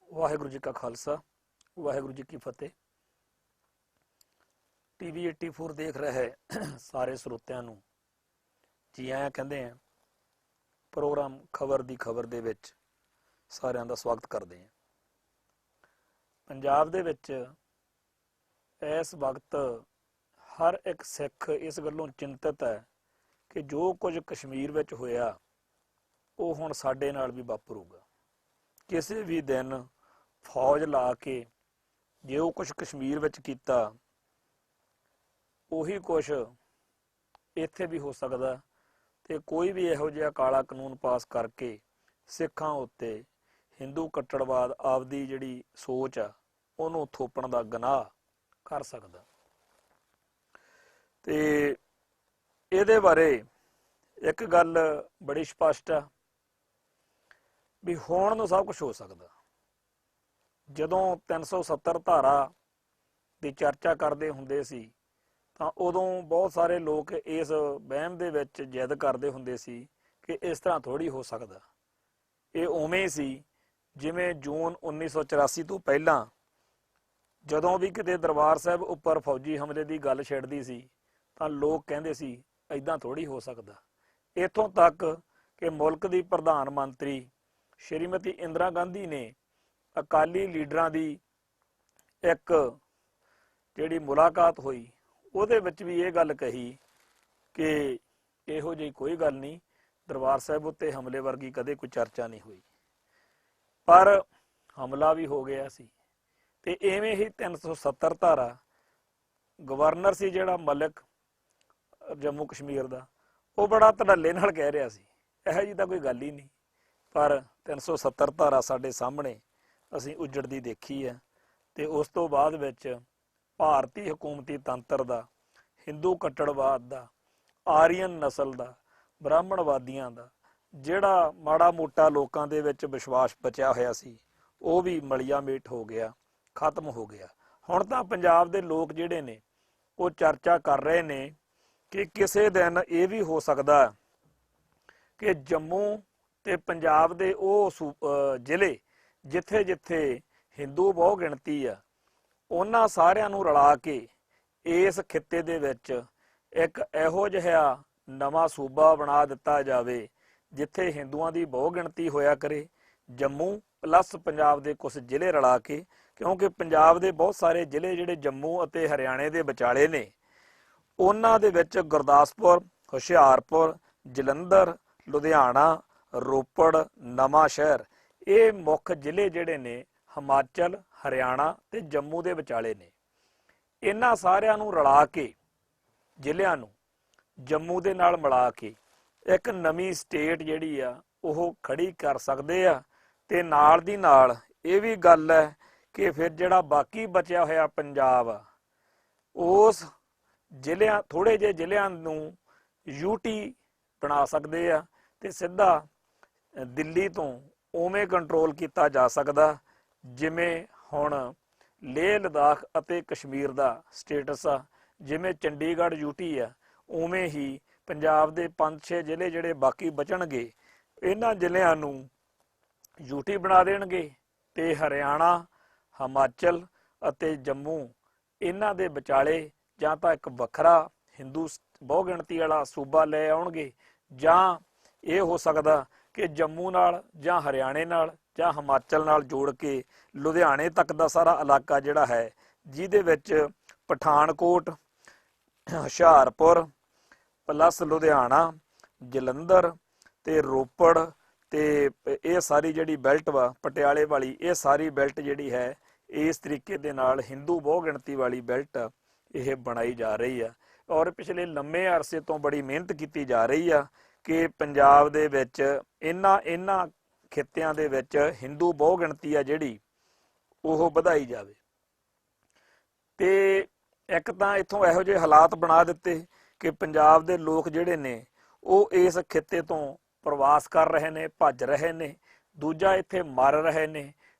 ਵਾਹਿਗੁਰੂ ਜੀ ਕਾ ਖਾਲਸਾ ਵਾਹਿਗੁਰੂ ਜੀ ਕੀ ਫਤਿਹ। ਟੀਵੀ 84 ਦੇਖ ਰਹੇ ਸਾਰੇ ਸਰੋਤਿਆਂ ਨੂੰ ਜੀ ਆਇਆਂ ਕਹਿੰਦੇ ਆ। ਪ੍ਰੋਗਰਾਮ ਖਬਰ ਦੀ ਖਬਰ ਦੇ ਵਿੱਚ ਸਾਰਿਆਂ ਦਾ ਸਵਾਗਤ ਕਰਦੇ ਹਾਂ। ਪੰਜਾਬ ਦੇ ਵਿੱਚ ਇਸ ਵਕਤ ਹਰ ਇੱਕ ਸਿੱਖ ਇਸ ਗੱਲੋਂ ਚਿੰਤਤ ਹੈ ਕਿ ਜੋ ਕੁਝ ਕਸ਼ਮੀਰ ਵਿੱਚ ਹੋਇਆ ਉਹ ਹੁਣ ਸਾਡੇ ਨਾਲ ਵੀ ਵਾਪਰੂਗਾ। ਕਿਸੇ ਵੀ ਦਿਨ ਫੌਜ ਲਾ ਕੇ ਜੇ ਉਹ ਕੁਛ ਕਸ਼ਮੀਰ ਵਿੱਚ ਕੀਤਾ ਉਹੀ ਕੁਛ ਇੱਥੇ ਵੀ ਹੋ ਸਕਦਾ ਤੇ ਕੋਈ ਵੀ ਇਹੋ ਜਿਹਾ ਕਾਲਾ ਕਾਨੂੰਨ ਪਾਸ ਕਰਕੇ ਸਿੱਖਾਂ ਉੱਤੇ ਹਿੰਦੂ ਕੱਟੜਵਾਦ ਆਪਦੀ ਜਿਹੜੀ ਸੋਚ ਆ ਉਹਨੂੰ ਥੋਪਣ ਦਾ ਗੁਨਾਹ ਕਰ ਸਕਦਾ। ਤੇ ਇਹਦੇ ਬਾਰੇ ਇੱਕ ਗੱਲ ਬੜੀ ਸਪਸ਼ਟ ਆ ਵੀ ਹੋਣ ਨੂੰ ਸਭ ਕੁਝ ਹੋ ਸਕਦਾ। ਜਦੋਂ 370 ਧਾਰਾ ਦੀ ਚਰਚਾ ਕਰਦੇ ਹੁੰਦੇ ਸੀ ਤਾਂ ਉਦੋਂ ਬਹੁਤ ਸਾਰੇ ਲੋਕ ਇਸ ਵਹਿਮ ਦੇ ਵਿੱਚ ਜਿੱਦ ਕਰਦੇ ਹੁੰਦੇ ਸੀ ਕਿ ਇਸ ਤਰ੍ਹਾਂ ਥੋੜ੍ਹੀ ਹੋ ਸਕਦਾ। ਇਹ ਉਵੇਂ ਹੀ ਸੀ ਜਿਵੇਂ ਜੂਨ 1984 ਤੋਂ ਪਹਿਲਾਂ ਜਦੋਂ ਵੀ ਕਿਤੇ ਦਰਬਾਰ ਸਾਹਿਬ ਉੱਪਰ ਫੌਜੀ ਹਮਲੇ ਦੀ ਗੱਲ ਛਿੜਦੀ ਸੀ ਤਾਂ ਲੋਕ ਕਹਿੰਦੇ ਸੀ ਇੱਦਾਂ ਥੋੜ੍ਹੀ ਹੋ ਸਕਦਾ। ਇੱਥੋਂ ਤੱਕ ਕਿ ਮੁਲਕ ਦੀ ਪ੍ਰਧਾਨ ਮੰਤਰੀ ਸ਼੍ਰੀਮਤੀ ਇੰਦਰਾ ਗਾਂਧੀ ਨੇ ਅਕਾਲੀ ਲੀਡਰਾਂ ਦੀ ਇੱਕ ਜਿਹੜੀ ਮੁਲਾਕਾਤ ਹੋਈ ਉਹਦੇ ਵਿੱਚ ਵੀ ਇਹ ਗੱਲ ਕਹੀ ਕਿ ਇਹੋ ਜਿਹੀ ਕੋਈ ਗੱਲ ਨਹੀਂ, ਦਰਬਾਰ ਸਾਹਿਬ ਉੱਤੇ ਹਮਲੇ ਵਰਗੀ ਕਦੇ ਕੋਈ ਚਰਚਾ ਨਹੀਂ ਹੋਈ। ਪਰ ਹਮਲਾ ਵੀ ਹੋ ਗਿਆ ਸੀ ਤੇ ਐਵੇਂ ਹੀ 370 ਧਾਰਾ ਗਵਰਨਰ ਸੀ ਜਿਹੜਾ ਮਲਿਕ ਜੰਮੂ ਕਸ਼ਮੀਰ ਦਾ, ਉਹ ਬੜਾ ਧੜੱਲੇ ਨਾਲ ਕਹਿ ਰਿਹਾ ਸੀ ਇਹੋ ਜਿਹੀ ਤਾਂ ਕੋਈ ਗੱਲ ਹੀ ਨਹੀਂ। ਪਰ 370 ਧਾਰਾ ਸਾਡੇ ਸਾਹਮਣੇ ਅਸੀਂ ਉਜੜਦੀ ਦੇਖੀ ਹੈ ਤੇ ਉਸ ਤੋਂ ਬਾਅਦ ਵਿੱਚ ਭਾਰਤੀ ਹਕੂਮਤੀ ਤੰਤਰ ਦਾ, ਹਿੰਦੂ ਕੱਟੜਵਾਦ ਦਾ, ਆਰੀਅਨ ਨਸਲ ਦਾ, ਬ੍ਰਾਹਮਣਵਾਦੀਆਂ ਦਾ ਜਿਹੜਾ ਮਾੜਾ ਮੋਟਾ ਲੋਕਾਂ ਦੇ ਵਿੱਚ ਵਿਸ਼ਵਾਸ ਬਚਿਆ ਹੋਇਆ ਸੀ ਉਹ ਵੀ ਮਲੀਆ ਮੇਟ ਹੋ ਗਿਆ, ਖਤਮ ਹੋ ਗਿਆ। ਹੁਣ ਤਾਂ ਪੰਜਾਬ ਦੇ ਲੋਕ ਜਿਹੜੇ ਨੇ ਉਹ ਚਰਚਾ ਕਰ ਰਹੇ ਨੇ ਕਿ ਕਿਸੇ ਦਿਨ ਇਹ ਵੀ ਹੋ ਸਕਦਾ ਕਿ ਜੰਮੂ ਤੇ ਪੰਜਾਬ ਦੇ ਉਹ ਜ਼ਿਲ੍ਹੇ ਜਿੱਥੇ ਜਿੱਥੇ ਹਿੰਦੂ ਬਹੁ ਗਿਣਤੀ ਆ ਉਹਨਾਂ ਸਾਰਿਆਂ ਨੂੰ ਰਲਾ ਕੇ ਇਸ ਖਿੱਤੇ ਦੇ ਵਿੱਚ ਇੱਕ ਇਹੋ ਜਿਹਾ ਨਵਾਂ ਸੂਬਾ ਬਣਾ ਦਿੱਤਾ ਜਾਵੇ ਜਿੱਥੇ ਹਿੰਦੂਆਂ ਦੀ ਬਹੁ ਗਿਣਤੀ ਹੋਇਆ ਕਰੇ। ਜੰਮੂ ਪਲੱਸ ਪੰਜਾਬ ਦੇ ਕੁਝ ਜ਼ਿਲ੍ਹੇ ਰਲਾ ਕੇ, ਕਿਉਂਕਿ ਪੰਜਾਬ ਦੇ ਬਹੁਤ ਸਾਰੇ ਜ਼ਿਲ੍ਹੇ ਜਿਹੜੇ ਜੰਮੂ ਅਤੇ ਹਰਿਆਣੇ ਦੇ ਵਿਚਾਲੇ ਨੇ ਉਹਨਾਂ ਦੇ ਵਿੱਚ ਗੁਰਦਾਸਪੁਰ, ਹੁਸ਼ਿਆਰਪੁਰ, ਜਲੰਧਰ, ਲੁਧਿਆਣਾ, ਰੋਪੜ, ਨਵਾਂ ਸ਼ਹਿਰ ਇਹ ਮੁੱਖ ਜ਼ਿਲ੍ਹੇ ਜਿਹੜੇ ਨੇ ਹਿਮਾਚਲ, ਹਰਿਆਣਾ ਤੇ ਜੰਮੂ ਦੇ ਵਿਚਾਲੇ ਨੇ। ਇਹਨਾਂ ਸਾਰਿਆਂ ਨੂੰ ਰਲਾ ਕੇ ਜ਼ਿਲ੍ਹਿਆਂ ਨੂੰ ਜੰਮੂ ਦੇ ਨਾਲ ਮਿਲਾ ਕੇ ਇੱਕ ਨਵੀਂ ਸਟੇਟ ਜਿਹੜੀ ਆ ਉਹ ਖੜੀ ਕਰ ਸਕਦੇ ਆ। ਤੇ ਨਾਲ ਦੀ ਨਾਲ ਇਹ ਵੀ ਗੱਲ ਹੈ ਕਿ ਫਿਰ ਜਿਹੜਾ ਬਾਕੀ ਬਚਿਆ ਹੋਇਆ ਪੰਜਾਬ ਆ ਉਸ ਜ਼ਿਲ੍ਹਿਆਂ, ਥੋੜੇ ਜਿਹੇ ਜ਼ਿਲ੍ਹਿਆਂ ਨੂੰ ਯੂਟੀ ਬਣਾ ਸਕਦੇ ਆ ਤੇ ਸਿੱਧਾ ਦਿੱਲੀ ਤੋਂ ਉਵੇਂ ਕੰਟਰੋਲ ਕੀਤਾ ਜਾ ਸਕਦਾ ਜਿਵੇਂ ਹੁਣ ਲੇਹ ਲਦਾਖ ਅਤੇ ਕਸ਼ਮੀਰ ਦਾ ਸਟੇਟਸ ਆ। ਜਿਵੇਂ ਚੰਡੀਗੜ੍ਹ ਯੂਟੀ ਆ ਉਵੇਂ ਹੀ ਪੰਜਾਬ ਦੇ 5-6 ਜ਼ਿਲ੍ਹੇ ਜਿਹੜੇ ਬਾਕੀ ਬਚਣਗੇ ਇਹਨਾਂ ਜ਼ਿਲ੍ਹਿਆਂ ਨੂੰ ਯੂਟੀ ਬਣਾ ਦੇਣਗੇ ਤੇ ਹਰਿਆਣਾ, ਹਿਮਾਚਲ ਅਤੇ ਜੰਮੂ ਇਹਨਾਂ ਦੇ ਵਿਚਾਲੇ ਜਾਂ ਤਾਂ ਇੱਕ ਵੱਖਰਾ ਹਿੰਦੂ ਬਹੁ ਗਿਣਤੀ ਵਾਲਾ ਸੂਬਾ ਲੈ ਆਉਣਗੇ ਜਾਂ ਇਹ ਹੋ ਸਕਦਾ ਕਿ ਜੰਮੂ ਨਾਲ ਜਾਂ ਹਰਿਆਣੇ ਨਾਲ ਜਾਂ ਹਿਮਾਚਲ ਨਾਲ ਜੋੜ ਕੇ ਲੁਧਿਆਣੇ ਤੱਕ ਦਾ ਸਾਰਾ ਇਲਾਕਾ ਜਿਹੜਾ ਹੈ ਜਿਹਦੇ ਵਿੱਚ ਪਠਾਨਕੋਟ, ਹੁਸ਼ਿਆਰਪੁਰ ਪਲੱਸ ਲੁਧਿਆਣਾ, ਜਲੰਧਰ ਤੇ ਰੋਪੜ ਤੇ ਇਹ ਸਾਰੀ ਜਿਹੜੀ ਬੈਲਟ ਵਾ ਪਟਿਆਲੇ ਵਾਲੀ, ਇਹ ਸਾਰੀ ਬੈਲਟ ਜਿਹੜੀ ਹੈ ਇਸ ਤਰੀਕੇ ਦੇ ਨਾਲ ਹਿੰਦੂ ਬਹੁ ਗਿਣਤੀ ਵਾਲੀ ਬੈਲਟ ਇਹ ਬਣਾਈ ਜਾ ਰਹੀ ਆ। ਔਰ ਪਿਛਲੇ ਲੰਮੇ ਅਰਸੇ ਤੋਂ ਬੜੀ ਮਿਹਨਤ ਕੀਤੀ ਜਾ ਰਹੀ ਆ ਕਿ ਪੰਜਾਬ ਦੇ ਵਿੱਚ ਇਹਨਾਂ ਖਿੱਤਿਆਂ ਦੇ ਵਿੱਚ ਹਿੰਦੂ ਬਹੁ ਗਿਣਤੀ ਆ ਜਿਹੜੀ ਉਹ ਵਧਾਈ ਜਾਵੇ। ਤੇ ਇੱਕ ਤਾਂ ਇੱਥੋਂ ਇਹੋ ਜਿਹੇ ਹਾਲਾਤ ਬਣਾ ਦਿੱਤੇ ਕਿ ਪੰਜਾਬ ਦੇ ਲੋਕ ਜਿਹੜੇ ਨੇ ਉਹ ਇਸ ਖਿੱਤੇ ਤੋਂ ਪ੍ਰਵਾਸ ਕਰ ਰਹੇ ਨੇ, ਭੱਜ ਰਹੇ ਨੇ। ਦੂਜਾ ਇੱਥੇ ਮਰ ਰਹੇ ਨੇ।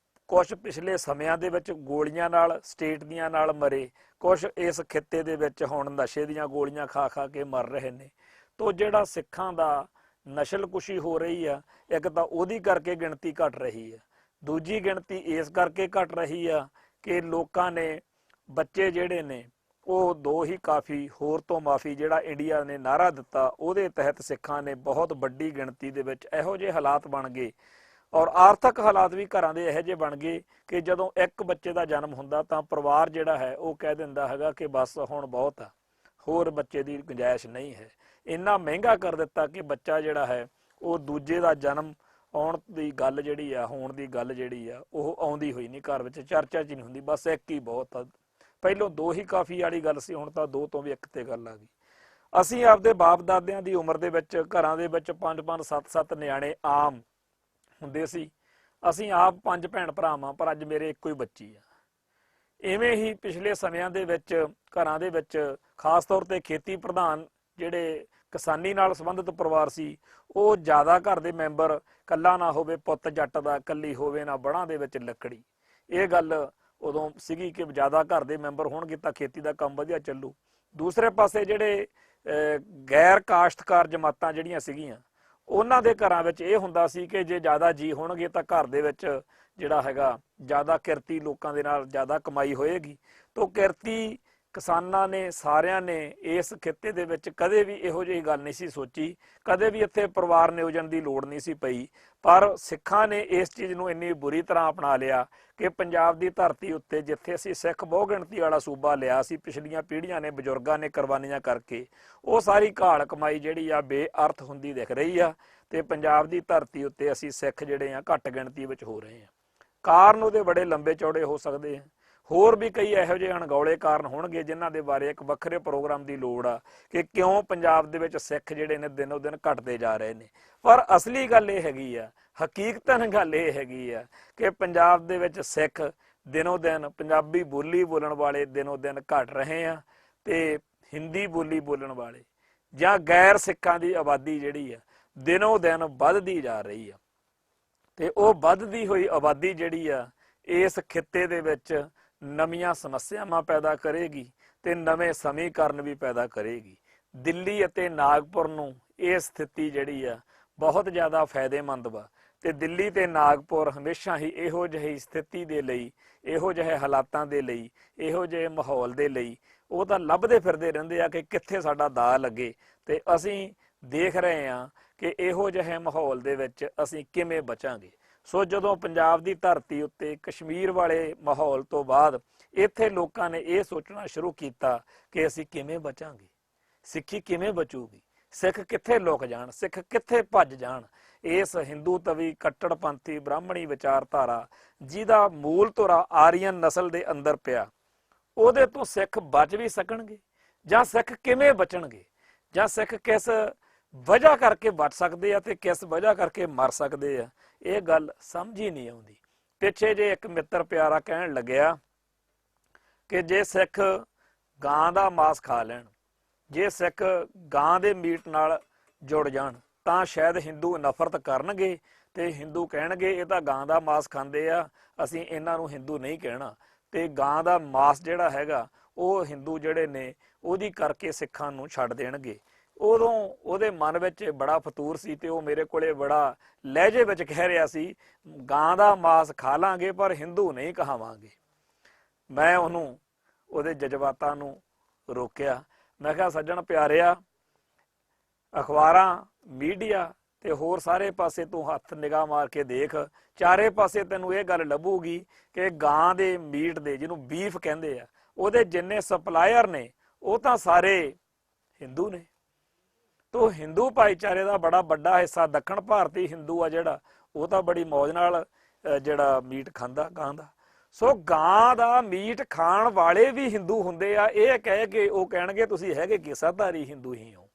ਕੁਛ ਪਿਛਲੇ ਸਮਿਆਂ ਦੇ ਵਿੱਚ ਗੋਲੀਆਂ ਨਾਲ, ਸਟੇਟ ਦੀਆਂ ਨਾਲ ਮਰੇ, ਕੁਛ ਇਸ ਖਿੱਤੇ ਦੇ ਵਿੱਚ ਹੁਣ ਨਸ਼ੇ ਦੀਆਂ ਗੋਲੀਆਂ ਖਾ ਖਾ ਕੇ ਮਰ ਰਹੇ ਨੇ। ਤੋ ਜਿਹੜਾ ਸਿੱਖਾਂ ਦਾ ਨਸਲਕੁਸ਼ੀ ਹੋ ਰਹੀ ਆ, ਇੱਕ ਤਾਂ ਉਹਦੀ ਕਰਕੇ ਗਿਣਤੀ ਘਟ ਰਹੀ ਹੈ ਦੂਜੀ ਗਿਣਤੀ ਇਸ ਕਰਕੇ ਘਟ ਰਹੀ ਆ ਕਿ ਲੋਕਾਂ ਨੇ ਬੱਚੇ ਜਿਹੜੇ ਨੇ ਉਹ ਦੋ ਹੀ ਕਾਫੀ, ਹੋਰ ਤੋਂ ਮਾਫੀ ਜਿਹੜਾ ਇੰਡੀਆ ਨੇ ਨਾਅਰਾ ਦਿੱਤਾ ਉਹਦੇ ਤਹਿਤ ਸਿੱਖਾਂ ਨੇ ਬਹੁਤ ਵੱਡੀ ਗਿਣਤੀ ਦੇ ਵਿੱਚ ਇਹੋ ਜਿਹੇ ਹਾਲਾਤ ਬਣ ਗਏ ਔਰ ਆਰਥਿਕ ਹਾਲਾਤ ਵੀ ਘਰਾਂ ਦੇ ਇਹੋ ਜਿਹੇ ਬਣ ਗਏ ਕਿ ਜਦੋਂ ਇੱਕ ਬੱਚੇ ਦਾ ਜਨਮ ਹੁੰਦਾ ਤਾਂ ਪਰਿਵਾਰ ਜਿਹੜਾ ਹੈ ਉਹ ਕਹਿ ਦਿੰਦਾ ਹੈਗਾ ਕਿ ਬਸ ਹੁਣ ਬਹੁਤ ਆ, ਹੋਰ ਬੱਚੇ ਦੀ ਗੁੰਜਾਇਸ਼ ਨਹੀਂ ਹੈ। ਇੰਨਾ ਮਹਿੰਗਾ ਕਰ ਦਿੱਤਾ ਕਿ ਬੱਚਾ ਜਿਹੜਾ ਹੈ ਉਹ ਦੂਜੇ ਦਾ ਜਨਮ ਆਉਣ ਦੀ ਗੱਲ ਜਿਹੜੀ ਆ, ਹੋਣ ਦੀ ਗੱਲ ਜਿਹੜੀ ਆ ਉਹ ਆਉਂਦੀ ਹੋਈ ਨਹੀਂ, ਘਰ ਵਿੱਚ ਚਰਚਾ 'ਚ ਨਹੀਂ ਹੁੰਦੀ, ਬਸ ਇੱਕ ਹੀ ਬਹੁਤ ਆ। ਪਹਿਲੋਂ ਦੋ ਹੀ ਕਾਫੀ ਵਾਲੀ ਗੱਲ ਸੀ, ਹੁਣ ਤਾਂ ਦੋ ਤੋਂ ਵੀ ਇੱਕ ਤੇ ਗੱਲ ਆ ਗਈ। ਅਸੀਂ ਆਪਦੇ ਬਾਪ ਦਾਦਿਆਂ ਦੀ ਉਮਰ ਦੇ ਵਿੱਚ ਘਰਾਂ ਦੇ ਵਿੱਚ 5-5 7-7 ਨਿਆਣੇ ਆਮ ਹੁੰਦੇ ਸੀ। ਅਸੀਂ ਆਪ 5 ਭੈਣ ਭਰਾ ਹਾਂ, ਪਰ ਅੱਜ ਮੇਰੇ ਇੱਕੋ ਹੀ ਬੱਚੀ ਆ। ਇਵੇਂ ਹੀ ਪਿਛਲੇ ਸਮਿਆਂ ਦੇ ਵਿੱਚ ਘਰਾਂ ਦੇ ਵਿੱਚ ਖਾਸ ਤੌਰ ਤੇ ਖੇਤੀ ਪ੍ਰਧਾਨ ਜਿਹੜੇ ਕਿਸਾਨੀ ਨਾਲ ਸੰਬੰਧਿਤ ਪਰਿਵਾਰ ਸੀ, ਉਹ ਜ਼ਿਆਦਾ ਘਰ ਦੇ ਮੈਂਬਰ, ਕੱਲਾ ਨਾ ਹੋਵੇ ਪੁੱਤ ਜੱਟ ਦਾ, ਕੱਲੀ ਹੋਵੇ ਨਾ ਬੜਾਂ ਦੇ ਵਿੱਚ ਲੱਕੜੀ। ਇਹ ਗੱਲ ਉਦੋਂ ਸੀਗੀ ਕਿ ਜ਼ਿਆਦਾ ਘਰ ਦੇ ਮੈਂਬਰ ਹੋਣਗੇ ਤਾਂ ਖੇਤੀ ਦਾ ਕੰਮ ਵਧੀਆ ਚੱਲੂ। ਦੂਸਰੇ ਪਾਸੇ ਜਿਹੜੇ ਗੈਰ ਕਾਸ਼ਤਕਾਰ ਜਮਾਤਾਂ ਜਿਹੜੀਆਂ ਸੀਗੀਆਂ, ਉਹਨਾਂ ਦੇ ਘਰਾਂ ਵਿੱਚ ਇਹ ਹੁੰਦਾ ਸੀ ਕਿ ਜੇ ਜ਼ਿਆਦਾ ਜੀ ਹੋਣਗੇ ਤਾਂ ਘਰ ਦੇ ਵਿੱਚ ਜਿਹੜਾ ਹੈਗਾ ਜ਼ਿਆਦਾ ਕਿਰਤੀ ਲੋਕਾਂ ਦੇ ਨਾਲ ਜ਼ਿਆਦਾ ਕਮਾਈ ਹੋਏਗੀ। ਤਾਂ ਕਿਰਤੀ ਕਿਸਾਨਾਂ ਨੇ ਸਾਰਿਆਂ ਨੇ ਇਸ ਖਿੱਤੇ ਦੇ ਵਿੱਚ ਕਦੇ ਵੀ ਇਹੋ ਜਿਹੀ ਗੱਲ ਨਹੀਂ ਸੀ ਸੋਚੀ, ਕਦੇ ਵੀ ਇੱਥੇ ਪਰਿਵਾਰ ਨਿਯੋਜਨ ਦੀ ਲੋੜ ਨਹੀਂ ਸੀ ਪਈ। ਪਰ ਸਿੱਖਾਂ ਨੇ ਇਸ ਚੀਜ਼ ਨੂੰ ਇੰਨੀ ਬੁਰੀ ਤਰ੍ਹਾਂ ਅਪਣਾ ਲਿਆ ਕਿ ਪੰਜਾਬ ਦੀ ਧਰਤੀ ਉੱਤੇ ਜਿੱਥੇ ਅਸੀਂ ਸਿੱਖ ਬਹੁ ਗਿਣਤੀ ਵਾਲਾ ਸੂਬਾ ਲਿਆ ਸੀ ਪਿਛਲੀਆਂ ਪੀੜ੍ਹੀਆਂ ਨੇ, ਬਜ਼ੁਰਗਾਂ ਨੇ ਕੁਰਬਾਨੀਆਂ ਕਰਕੇ, ਉਹ ਸਾਰੀ ਘਾਲ ਕਮਾਈ ਜਿਹੜੀ ਆ ਬੇਅਰਥ ਹੁੰਦੀ ਦਿਖ ਰਹੀ ਆ ਤੇ ਪੰਜਾਬ ਦੀ ਧਰਤੀ ਉੱਤੇ ਅਸੀਂ ਸਿੱਖ ਜਿਹੜੇ ਆ ਘੱਟ ਗਿਣਤੀ ਵਿੱਚ ਹੋ ਰਹੇ ਆ। ਕਾਰਨ ਉਹਦੇ ਬੜੇ ਲੰਬੇ ਚੌੜੇ ਹੋ ਸਕਦੇ ਆ, ਹੋਰ ਵੀ ਕਈ ਇਹੋ ਜਿਹੇ ਅਣਗੌਲੇ ਕਾਰਨ ਹੋਣਗੇ ਜਿਨ੍ਹਾਂ ਦੇ ਬਾਰੇ ਇੱਕ ਵੱਖਰੇ ਪ੍ਰੋਗਰਾਮ ਦੀ ਲੋੜ ਆ ਕਿ ਕਿਉਂ ਪੰਜਾਬ ਦੇ ਵਿੱਚ ਸਿੱਖ ਜਿਹੜੇ ਨੇ ਦਿਨੋਂ ਦਿਨ ਘਟਦੇ ਜਾ ਰਹੇ ਨੇ। ਪਰ ਅਸਲੀ ਗੱਲ ਇਹ ਹੈਗੀ ਆ, ਹਕੀਕਤਨ ਗੱਲ ਇਹ ਹੈਗੀ ਆ ਕਿ ਪੰਜਾਬ ਦੇ ਵਿੱਚ ਸਿੱਖ ਦਿਨੋਂ ਦਿਨ, ਪੰਜਾਬੀ ਬੋਲੀ ਬੋਲਣ ਵਾਲੇ ਦਿਨੋਂ ਦਿਨ ਘਟ ਰਹੇ ਆ ਤੇ ਹਿੰਦੀ ਬੋਲੀ ਬੋਲਣ ਵਾਲੇ ਜਾਂ ਗੈਰ ਸਿੱਖਾਂ ਦੀ ਆਬਾਦੀ ਜਿਹੜੀ ਆ ਦਿਨੋਂ ਦਿਨ ਵੱਧਦੀ ਜਾ ਰਹੀ ਆ। ਤੇ ਉਹ ਵੱਧਦੀ ਹੋਈ ਆਬਾਦੀ ਜਿਹੜੀ ਆ ਇਸ ਖਿੱਤੇ ਦੇ ਵਿੱਚ ਨਵੀਆਂ ਸਮੱਸਿਆਵਾਂ ਪੈਦਾ ਕਰੇਗੀ ਤੇ ਨਵੇਂ ਸਮੀਕਰਨ ਵੀ ਪੈਦਾ ਕਰੇਗੀ। ਦਿੱਲੀ ਅਤੇ ਨਾਗਪੁਰ ਨੂੰ ਇਹ ਸਥਿਤੀ ਜਿਹੜੀ ਆ ਬਹੁਤ ਜ਼ਿਆਦਾ ਫਾਇਦੇਮੰਦ ਵਾ ਤੇ ਦਿੱਲੀ ਤੇ ਨਾਗਪੁਰ ਹਮੇਸ਼ਾ ਹੀ ਇਹੋ ਜਿਹੀ ਸਥਿਤੀ ਦੇ ਲਈ, ਇਹੋ ਜਿਹੇ ਹਾਲਾਤਾਂ ਦੇ ਲਈ, ਇਹੋ ਜਿਹੇ ਮਾਹੌਲ ਦੇ ਲਈ ਉਹ ਤਾਂ ਲੱਭਦੇ ਫਿਰਦੇ ਰਹਿੰਦੇ ਆ ਕਿ ਕਿੱਥੇ ਸਾਡਾ ਦਾਅ ਲੱਗੇ। ਤੇ ਅਸੀਂ ਦੇਖ ਰਹੇ ਹਾਂ ਕਿ ਇਹੋ ਜਿਹੇ ਮਾਹੌਲ ਦੇ ਵਿੱਚ ਅਸੀਂ ਕਿਵੇਂ ਬਚਾਂਗੇ। ਸੋ ਜਦੋਂ ਪੰਜਾਬ ਦੀ ਧਰਤੀ ਉੱਤੇ ਕਸ਼ਮੀਰ ਵਾਲੇ ਮਾਹੌਲ ਤੋਂ ਬਾਅਦ ਇੱਥੇ ਲੋਕਾਂ ਨੇ ਇਹ ਸੋਚਣਾ ਸ਼ੁਰੂ ਕੀਤਾ ਕਿ ਅਸੀਂ ਕਿਵੇਂ ਬਚਾਂਗੇ, ਸਿੱਖੀ ਕਿਵੇਂ ਬਚੂਗੀ, ਸਿੱਖ ਕਿੱਥੇ ਲੁਕ ਜਾਣ, ਸਿੱਖ ਕਿੱਥੇ ਭੱਜ ਜਾਣ। ਇਸ ਹਿੰਦੂ ਤਵੀ ਕੱਟੜਪੰਥੀ ਬ੍ਰਾਹਮਣੀ ਵਿਚਾਰਧਾਰਾ ਜਿਹਦਾ ਮੂਲ ਧੁਰਾ ਆਰੀਅਨ ਨਸਲ ਦੇ ਅੰਦਰ ਪਿਆ, ਉਹਦੇ ਤੋਂ ਸਿੱਖ ਬਚ ਵੀ ਸਕਣਗੇ ਜਾਂ ਸਿੱਖ ਕਿਵੇਂ ਬਚਣਗੇ, ਜਾਂ ਸਿੱਖ ਕਿਸ ਵਜ੍ਹਾ ਕਰਕੇ ਬਚ ਸਕਦੇ ਆ ਤੇ ਕਿਸ ਵਜ੍ਹਾ ਕਰਕੇ ਮਰ ਸਕਦੇ ਆ, ਇਹ ਗੱਲ ਸਮਝ ਹੀ ਨਹੀਂ ਆਉਂਦੀ। ਪਿੱਛੇ ਜੇ ਇੱਕ ਮਿੱਤਰ ਪਿਆਰਾ ਕਹਿਣ ਲੱਗਿਆ ਕਿ ਜੇ ਸਿੱਖ ਗਾਂ ਦਾ ਮਾਸ ਖਾ ਲੈਣ, ਜੇ ਸਿੱਖ ਗਾਂ ਦੇ ਮੀਟ ਨਾਲ ਜੁੜ ਜਾਣ ਤਾਂ ਸ਼ਾਇਦ ਹਿੰਦੂ ਨਫ਼ਰਤ ਕਰਨਗੇ ਤੇ ਹਿੰਦੂ ਕਹਿਣਗੇ ਇਹ ਤਾਂ ਗਾਂ ਦਾ ਮਾਸ ਖਾਂਦੇ ਆ, ਅਸੀਂ ਇਹਨਾਂ ਨੂੰ ਹਿੰਦੂ ਨਹੀਂ ਕਹਿਣਾ। ਤੇ ਗਾਂ ਦਾ ਮਾਸ ਜਿਹੜਾ ਹੈਗਾ ਉਹ ਹਿੰਦੂ ਜਿਹੜੇ ਨੇ ਉਹਦੀ ਕਰਕੇ ਸਿੱਖਾਂ ਨੂੰ ਛੱਡ ਦੇਣਗੇ। ਉਦੋਂ ਉਹਦੇ ਮਨ ਵਿੱਚ ਬੜਾ ਫਤੂਰ ਸੀ ਤੇ ਉਹ ਮੇਰੇ ਕੋਲੇ ਬੜਾ ਲਹਿਜੇ ਵਿੱਚ ਕਹਿ ਰਿਹਾ ਸੀ, ਗਾਂ ਦਾ ਮਾਸ ਖਾ ਲਾਂਗੇ ਪਰ ਹਿੰਦੂ ਨਹੀਂ ਕਹਾਵਾਂਗੇ। ਮੈਂ ਉਹਨੂੰ ਉਹਦੇ ਜਜ਼ਬਾਤਾਂ ਨੂੰ ਰੋਕਿਆ। ਮੈਂ ਕਿਹਾ ਸੱਜਣ ਪਿਆਰਿਆ, ਅਖਬਾਰਾਂ, ਮੀਡੀਆ ਤੇ ਹੋਰ ਸਾਰੇ ਪਾਸੇ ਤੂੰ ਹੱਥ ਨਿਗਾਹ ਮਾਰ ਕੇ ਦੇਖ, ਚਾਰੇ ਪਾਸੇ ਤੈਨੂੰ ਇਹ ਗੱਲ ਲੱਭੂਗੀ ਕਿ ਗਾਂ ਦੇ ਮੀਟ ਦੇ, ਜਿਹਨੂੰ ਬੀਫ ਕਹਿੰਦੇ ਆ, ਉਹਦੇ ਜਿੰਨੇ ਸਪਲਾਇਰ ਨੇ ਉਹ ਤਾਂ ਸਾਰੇ ਹਿੰਦੂ ਨੇ। ਤੋ ਹਿੰਦੂ ਭਾਈਚਾਰੇ ਦਾ ਬੜਾ ਵੱਡਾ ਹਿੱਸਾ ਦੱਖਣ ਭਾਰਤੀ ਹਿੰਦੂ ਆ ਜਿਹੜਾ, ਉਹ ਤਾਂ ਬੜੀ ਮੌਜ ਨਾਲ ਜਿਹੜਾ ਮੀਟ ਖਾਂਦਾ ਗਾਂ ਦਾ। ਸੋ ਗਾਂ ਦਾ ਮੀਟ ਖਾਣ ਵਾਲੇ ਵੀ ਹਿੰਦੂ ਹੁੰਦੇ ਆ, ਇਹ ਕਹਿ ਕੇ ਉਹ ਕਹਿਣਗੇ ਤੁਸੀਂ ਹੈਗੇ ਕਿਸਾਧਾਰੀ ਹਿੰਦੂ ਹੀ ਹੋ।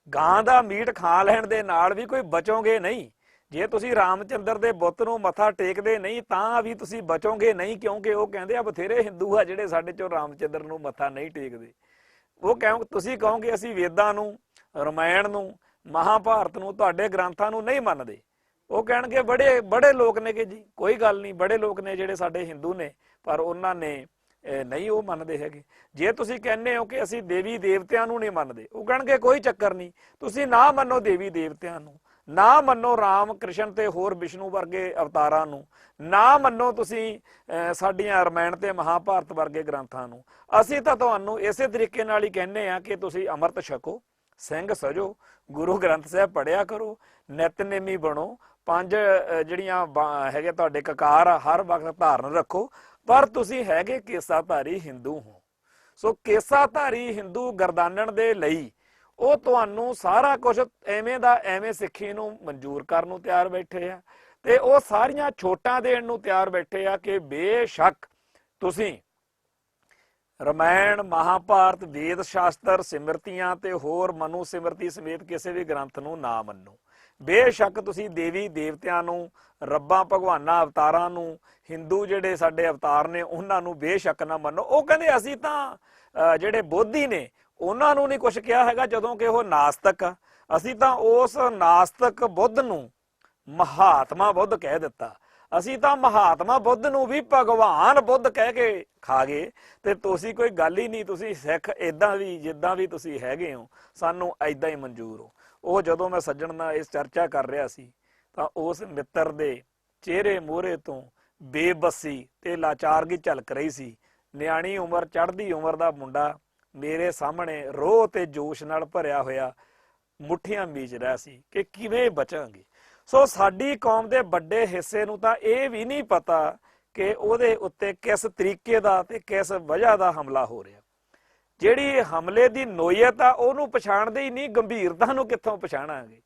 ਗਾਂ ਦਾ ਮੀਟ ਖਾ ਲੈਣ ਦੇ ਨਾਲ ਵੀ ਕੋਈ ਬਚੋਗੇ ਨਹੀਂ। ਜੇ ਤੁਸੀਂ ਰਾਮਚੰਦਰ ਦੇ ਬੁੱਤ ਨੂੰ ਮੱਥਾ ਟੇਕਦੇ ਨਹੀਂ ਤਾਂ ਵੀ ਤੁਸੀਂ ਬਚੋਗੇ ਨਹੀਂ, ਕਿਉਂਕਿ ਉਹ ਕਹਿੰਦੇ ਆ ਬਥੇਰੇ ਹਿੰਦੂ ਆ ਜਿਹੜੇ ਸਾਡੇ ਚੋਂ ਰਾਮਚੰਦਰ ਨੂੰ ਮੱਥਾ ਨਹੀਂ ਟੇਕਦੇ। ਉਹ ਤੁਸੀਂ ਕਹੋਗੇ ਅਸੀਂ ਵੇਦਾਂ ਨੂੰ, ਰਮਾਇਣ ਨੂੰ, ਮਹਾਭਾਰਤ ਨੂੰ, ਤੁਹਾਡੇ ਗ੍ਰੰਥਾਂ ਨੂੰ ਨਹੀਂ ਮੰਨਦੇ। ਉਹ ਕਹਿਣਗੇ ਬੜੇ ਲੋਕ ਨੇ ਕਿ ਜੀ ਕੋਈ ਗੱਲ ਨਹੀਂ, ਬੜੇ ਲੋਕ ਨੇ ਜਿਹੜੇ ਸਾਡੇ ਹਿੰਦੂ ਨੇ ਪਰ ਉਹਨਾਂ ਨੇ ਨਹੀਂ ਉਹ ਮੰਨਦੇ ਹੈਗੇ। ਜੇ ਤੁਸੀਂ ਕਹਿੰਦੇ ਹੋ ਕਿ ਅਸੀਂ ਦੇਵੀ ਦੇਵਤਿਆਂ ਨੂੰ ਨਹੀਂ ਮੰਨਦੇ, ਉਹ ਕਹਿਣਗੇ ਕੋਈ ਚੱਕਰ ਨਹੀਂ, ਤੁਸੀਂ ਨਾ ਮੰਨੋ ਦੇਵੀ ਦੇਵਤਿਆਂ ਨੂੰ, ਨਾ ਮੰਨੋ ਰਾਮ ਕ੍ਰਿਸ਼ਨ ਤੇ ਹੋਰ ਵਿਸ਼ਨੂੰ ਵਰਗੇ ਅਵਤਾਰਾਂ ਨੂੰ, ਨਾ ਮੰਨੋ ਤੁਸੀਂ ਸਾਡੀਆਂ ਰਮਾਇਣ ਤੇ ਮਹਾਭਾਰਤ ਵਰਗੇ ਗ੍ਰੰਥਾਂ ਨੂੰ। ਅਸੀਂ ਤਾਂ ਤੁਹਾਨੂੰ ਇਸੇ ਤਰੀਕੇ ਨਾਲ ਹੀ ਕਹਿੰਦੇ ਆ ਕਿ ਤੁਸੀਂ ਅੰਮ੍ਰਿਤ ਛਕੋ, ਸਿੰਘ ਸਜੋ, ਗੁਰੂ ਗ੍ਰੰਥ ਸਾਹਿਬ ਪੜ੍ਹਿਆ ਕਰੋ, ਨਿਤਨੇਮੀ ਬਣੋ, 5 ਜਿਹੜੀਆਂ ਹੈਗੇ ਤੁਹਾਡੇ ਕਕਾਰ ਆ ਹਰ ਵਕਤ ਧਾਰਨ ਰੱਖੋ, ਪਰ ਤੁਸੀਂ ਹੈਗੇ ਕੇਸਾਧਾਰੀ ਹਿੰਦੂ ਹੋ। ਸੋ ਕੇਸਾਧਾਰੀ ਹਿੰਦੂ ਗਰਦਾਨਣ ਦੇ ਲਈ ਉਹ ਤੁਹਾਨੂੰ ਸਾਰਾ ਕੁਝ ਐਵੇਂ ਦਾ ਐਵੇਂ ਸਿੱਖੀ ਨੂੰ ਮਨਜ਼ੂਰ ਕਰਨ ਨੂੰ ਤਿਆਰ ਬੈਠੇ ਆ, ਤੇ ਉਹ ਸਾਰੀਆਂ ਛੋਟਾਂ ਦੇਣ ਨੂੰ ਤਿਆਰ ਬੈਠੇ ਆ ਕਿ ਬੇਸ਼ੱਕ ਤੁਸੀਂ ਰਮਾਇਣ, ਮਹਾਭਾਰਤ, ਵੇਦ ਸ਼ਾਸਤਰ, ਸਿਮਰਤੀਆਂ ਤੇ ਹੋਰ ਮਨੂ ਸਿਮਰਤੀ ਸਮੇਤ ਕਿਸੇ ਵੀ ਗ੍ਰੰਥ ਨੂੰ ਨਾ ਮੰਨੋ। ਬੇਸ਼ੱਕ ਤੁਸੀਂ ਦੇਵੀ ਦੇਵਤਿਆਂ ਨੂੰ, ਰੱਬਾਂ ਭਗਵਾਨਾਂ ਅਵਤਾਰਾਂ ਨੂੰ, ਹਿੰਦੂ ਜਿਹੜੇ ਸਾਡੇ ਅਵਤਾਰ ਨੇ ਉਹਨਾਂ ਨੂੰ ਬੇਸ਼ੱਕ ਨਾ ਮੰਨੋ। ਉਹ ਕਹਿੰਦੇ ਅਸੀਂ ਤਾਂ ਜਿਹੜੇ ਬੋਧੀ ਨੇ ਉਹਨਾਂ ਨੂੰ ਨਹੀਂ ਕੁਛ ਕਿਹਾ ਹੈਗਾ, ਜਦੋਂ ਕਿ ਉਹ ਨਾਸਤਕ ਆ। ਅਸੀਂ ਤਾਂ ਉਸ ਨਾਸਤਕ ਬੁੱਧ ਨੂੰ ਮਹਾਤਮਾ ਬੁੱਧ ਕਹਿ ਦਿੱਤਾ। ਅਸੀਂ ਤਾਂ ਮਹਾਤਮਾ ਬੁੱਧ ਨੂੰ ਵੀ ਭਗਵਾਨ ਬੁੱਧ ਕਹਿ ਕੇ ਖਾ ਗਏ। ਤੇ ਤੁਸੀਂ ਕੋਈ ਗੱਲ ਹੀ ਨਹੀਂ, ਤੁਸੀਂ ਸਿੱਖ ਏਦਾਂ ਵੀ ਜਿੱਦਾਂ ਵੀ ਤੁਸੀਂ ਹੈਗੇ ਹੋ, ਸਾਨੂੰ ਏਦਾਂ ਹੀ ਮਨਜ਼ੂਰ ਹੋ। ਉਹ ਜਦੋਂ ਮੈਂ ਸੱਜਣ ਨਾਲ ਇਸ ਚਰਚਾ ਕਰ ਰਿਹਾ ਸੀ ਤਾਂ ਉਸ ਮਿੱਤਰ ਦੇ ਚਿਹਰੇ ਮੂਹਰੇ ਤੋਂ ਬੇਬਸੀ ਤੇ ਲਾਚਾਰਗੀ ਝਲਕ ਰਹੀ ਸੀ। ਨਿਆਣੀ ਉਮਰ, ਚੜ੍ਹਦੀ ਉਮਰ ਦਾ ਮੁੰਡਾ ਮੇਰੇ ਸਾਹਮਣੇ ਰੋਹ ਤੇ ਜੋਸ਼ ਨਾਲ ਭਰਿਆ ਹੋਇਆ ਮੁੱਠੀਆਂ ਮੀਚ ਰਿਹਾ ਸੀ ਕਿ ਕਿਵੇਂ ਬਚਾਂਗੇ। ਸੋ ਸਾਡੀ ਕੌਮ ਦੇ ਵੱਡੇ ਹਿੱਸੇ ਨੂੰ ਤਾਂ ਇਹ ਵੀ ਨਹੀਂ ਪਤਾ ਕਿ ਉਹਦੇ ਉੱਤੇ ਕਿਸ ਤਰੀਕੇ ਦਾ ਤੇ ਕਿਸ ਵਜ੍ਹਾ ਦਾ ਹਮਲਾ ਹੋ ਰਿਹਾ। ਜਿਹੜੀ ਹਮਲੇ ਦੀ ਨੋਇਤ ਆ ਉਹਨੂੰ ਪਛਾਣਦੇ ਹੀ ਨਹੀਂ, ਗੰਭੀਰਤਾ ਨੂੰ ਕਿੱਥੋਂ ਪਛਾਣਾਂਗੇ।